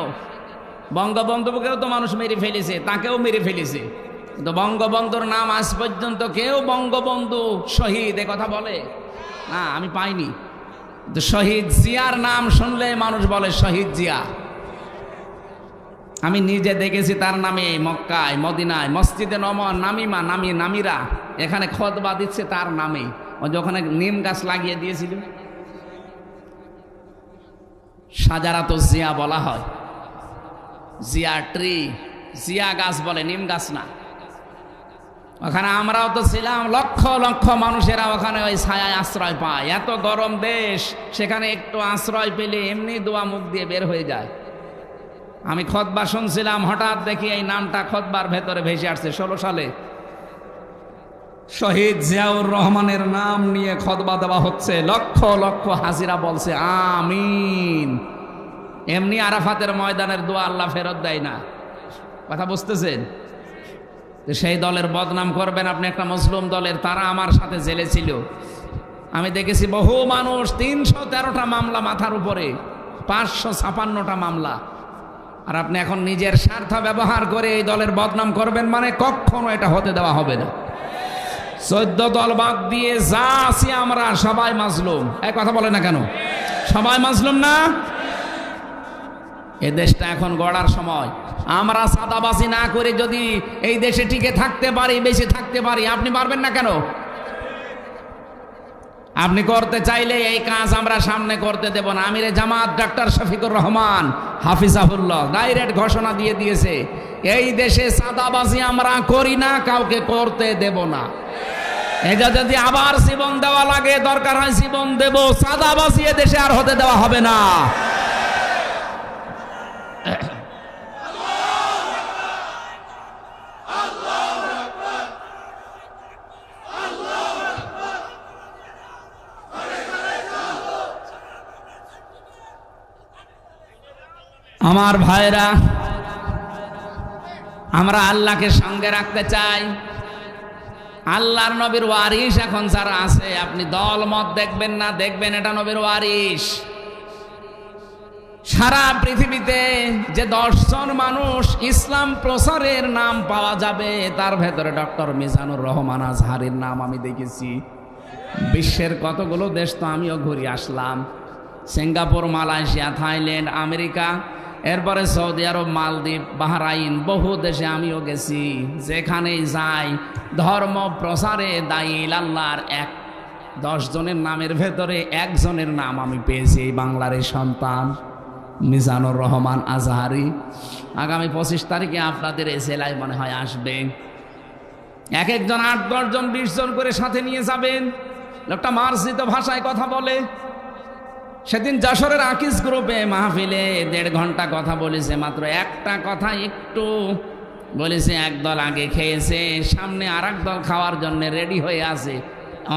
বঙ্গবন্ধুকেও তো মানুষ মেরে ফেলেছে, তাকেও মেরে ফেলেছে, কিন্তু বঙ্গবন্ধুর নাম আজ পর্যন্ত কেউ বঙ্গবন্ধু শহীদ এ কথা বলে না, আমি পাইনি। তো শহীদ জিয়ার নাম শুনলে মানুষ বলে শহীদ জিয়া। আমি নিজে দেখেছি তার নামে মক্কায়, মদিনায়, মসজিদে নামিরা এখানে খুতবা দিচ্ছে তার নামে। ও যখন নিম গাছ লাগিয়ে দিয়েছিল, সাজারাত জিয়া বলা হয়, জিয়া ট্রি, জিয়া গাছ বলে, নিম গাছ না। ওখানে আমরাও তো ছিলাম, লক্ষ লক্ষ মানুষেরা ওখানে ওই ছায়ায় আশ্রয় পায়। এত গরম দেশ, সেখানে একটু আশ্রয় পেলে এমনি দোয়া মুখ দিয়ে বের হয়ে যায়। আমি খুতবা শুনছিলাম, হঠাৎ দেখি এই নামটা খুতবার ভেতরে ভেসে আসছে। 16 সালে শহীদ জিয়াউর রহমানের নাম নিয়ে খুতবা দেওয়া হচ্ছে, লক্ষ লক্ষ হাজিরা বলছে আমিন। এমনি আরাফাতের ময়দানের দোয়া আল্লাহ ফেরত দেয় না, কথা বুঝতেছেন? সেই দলের বদনাম করবেন আপনি, একটা মুসলিম দলের। তারা আমার সাথে জেলে ছিল, আমি দেখেছি বহু মানুষ, 313টা মামলা মাথার উপরে, 556টা মামলা। আর আপনি এখন নিজের স্বার্থ ব্যবহার করে এই দলের বদনাম করবেন, মানে কখনো এটা হতে দেওয়া হবে না। 14 দল বাদ দিয়ে যা আছি আমরা সবাই মাজলুম। এই কথা বলে না কেন? সবাই মাজলুম না? এ দেশটা এখন গড়ার সময়। আমরা সাদাবাজি না করে যদি এই দেশে টিকে থাকতে পারি, বেঁচে থাকতে পারি, আপনি পারবেন না কেন? আপনি করতে চাইলে এই কাজ আমরা সামনে করতে দেব না। আমিরে জামাত ডাক্তার শফিকুর রহমান হাফিজাহুল্লাহ ডাইরেক্ট ঘোষণা দিয়ে দিয়েছে, এই দেশে সাদাবাজি আমরা করি না, কাউকে করতে দেব না। এটা যদি আবার জীবন দেওয়া লাগে, দরকার হয় জীবন দেব, সাদাবাজি এ দেশে আর হতে দেওয়া হবে না। আমার ভাইরা, আমরা আল্লাহকে সঙ্গে রাখতে চাই। আল্লাহর নবীর ওয়ারিস এখন যারা আছে, আপনি দল মত দেখবেন না, দেখবেন এটা নবীর ওয়ারিস। সারা পৃথিবীতে যে 10 জন মানুষ ইসলাম প্রচারের নাম পাওয়া যাবে, তার ভেতরে ডক্টর মিজানুর রহমান আজহারের নাম আমি দেখেছি। বিশ্বের কতগুলো দেশ তো আমিও ঘুরে আসলাম। সিঙ্গাপুর, মালয়েশিয়া, থাইল্যান্ড, আমেরিকা, এরপরে সৌদি আরব, মালদ্বীপ, বাহরাইন, বহু দেশে আমিও গেছি। যেখানেই যাই ধর্ম প্রসারে দায়ী আল্লাহর 10 জনের নামের ভেতরে একজনের নাম আমি পেয়েছি, এই বাংলার এই সন্তান মিজানুর রহমান আজহারি। আগামী 25 তারিখে আপনাদের এই জেলায় মনে হয় আসবে। এক একজন 8-10 জন 20 জন করে সাথে নিয়ে যাবেন। লোকটা মার্জিত ভাষায় কথা বলে। সেদিন যশোরের আকিস গ্রুপে মাহফিলে 1.5 ঘন্টা কথা বলেছে, মাত্র একটা কথা একটু বলেছে। একদল আগে খেয়েছে, সামনে আর এক দল খাওয়ার জন্য রেডি হয়ে আছে।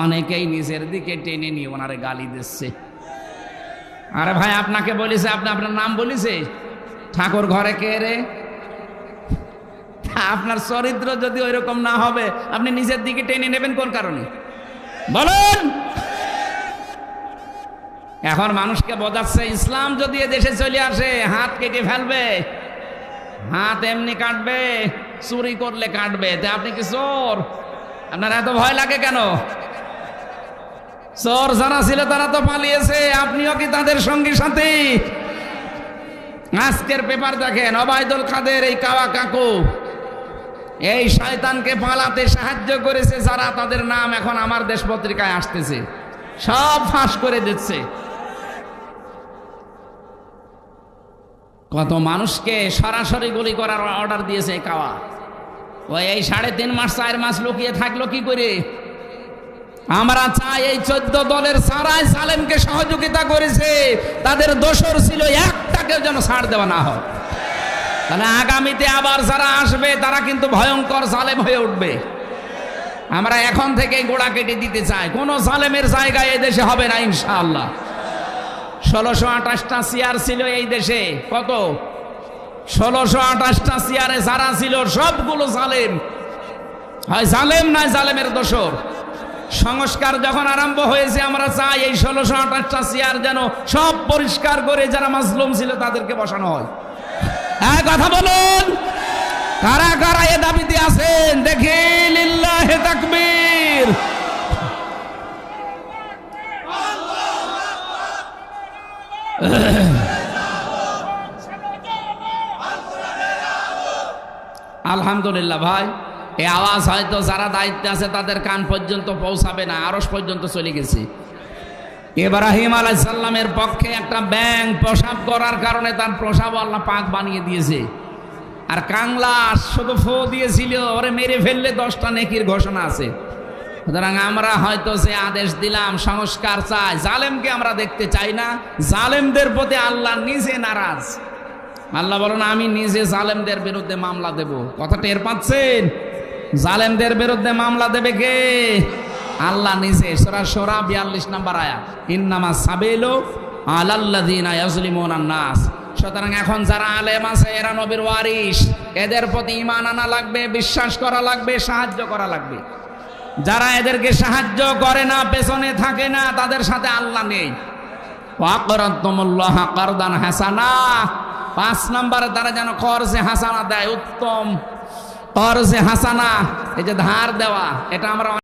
অনেকেই নিচের দিকে টেনে নিয়ে ওনারে গালি দিচ্ছে। আরে ভাই, আপনাকে বলেছে, আপনি আপনার নাম বলেছে? ঠাকুর ঘরে কে রে? আপনার চরিত্র যদি ওইরকম না হবে, আপনি নিচের দিকে টেনে নেবেন কোন কারণে বলেন? এখন মানুষকে বোঝাচ্ছে ইসলাম যদি এ দেশে চলে আসে হাত কেটে ফেলবে। হাত এমনি কাটবে, চুরি করলে কাটবে। তা আপনি কি চোর? আপনার এত ভয় লাগে কেন? চোর যারা ছিল তারা তো পালিয়েছে, আপনিও কি তাদের সঙ্গী সাথী? আজকের পেপার দেখেন, ওবায়দুল কাদের এই কাওয়া কাকু এই শয়তানকে পালাতে সাহায্য করেছে যারা, তাদের নাম এখন আমার দেশ পত্রিকায় আসতেছে, সব ফাঁস করে দিচ্ছে। কত মানুষকে সরাসরি গুলি করার অর্ডার দিয়েছে এই কাওয়া। ওই এই 3.5 মাস 4 মাস লুকিয়ে থাকলো কি করে? আমরা চাই এই 14 দলের সারাই জালেমকে সহযোগিতা করেছে, তাদের দোষর ছিল, একটাকেও যেন ছাড় দেওয়া না হয়। তাহলে আগামীতে আবার যারা আসবে তারা কিন্তু ভয়ঙ্কর জালেম হয়ে উঠবে। আমরা এখন থেকে গোড়া কেটে দিতে চাই। কোন জালেমের জায়গায় এই দেশে হবে না ইনশাআল্লাহ। 1628টা চেয়ার ছিল এই দেশে। কত? 1628টা চেয়ারে যারা ছিল সবগুলো জালেম, হয় জালেম নয় জালেমের দোষর। সংস্কার যখন আরম্ভ হয়েছে, আমরা চাই এই 1628টা চেয়ার যেন সব পরিষ্কার করে যারা মাজলুম ছিল তাদেরকে বসানো হয়। কথা বলুন, কারা কারা এ দাবিতে আছেন? দেখি লিল্লাহে তাকবীর। আলহামদুলিল্লাহ ভাই, এই আওয়াজ হয়তো যারা দায়িত্বে আছে তাদের কান পর্যন্ত পৌঁছাবে না, আরশ পর্যন্ত চলে গেছে। ইব্রাহিম আলাইহিস সালামের পক্ষে একটা ব্যাঙ প্রসাব করার কারণে তার প্রসাব আল্লাহ পাক বানিয়ে দিয়েছে। আর কাংলা শুধু ফো দিয়েছিল, ওরে মেরে ফেললে 10টা নেকির ঘোষণা আছে। সুতরাং আমরা হয়তো যে আদেশ দিলাম সংস্কার চাই, জালেমকে আমরা দেখতে চাই না। জালেমদের প্রতি আল্লাহ নিজে নারাজ। আল্লাহ বলেন, আমি নিজে জালেমদের বিরুদ্ধে মামলা দেব। কথা টের পাচ্ছেন? জালেমদের বিরুদ্ধে মামলা দেবে কে? আল্লাহ নিজে। সূরা শূরা 42 নম্বর আয়াত, ইন্নামা সাবিলু আলাল্লাযিনা ইয়াজলিমুনান নাস। সুতরাং এখন যারা আলেম আছে এরা নবীর ওয়ারিস, এদের প্রতি ঈমান আনা লাগবে, বিশ্বাস করা লাগবে, সাহায্য করা লাগবে। যারা এদেরকে সাহায্য করে না, পেছনে থাকে না, তাদের সাথে আল্লাহ নেই। ওয়াকরাতুমুল্লাহ কারদান হাসানা। 5 নম্বরে তারা যেন কর্জে হাসানা দেয়, উত্তম কর্জে হাসানা। এই যে ধার দেওয়া, এটা আমরা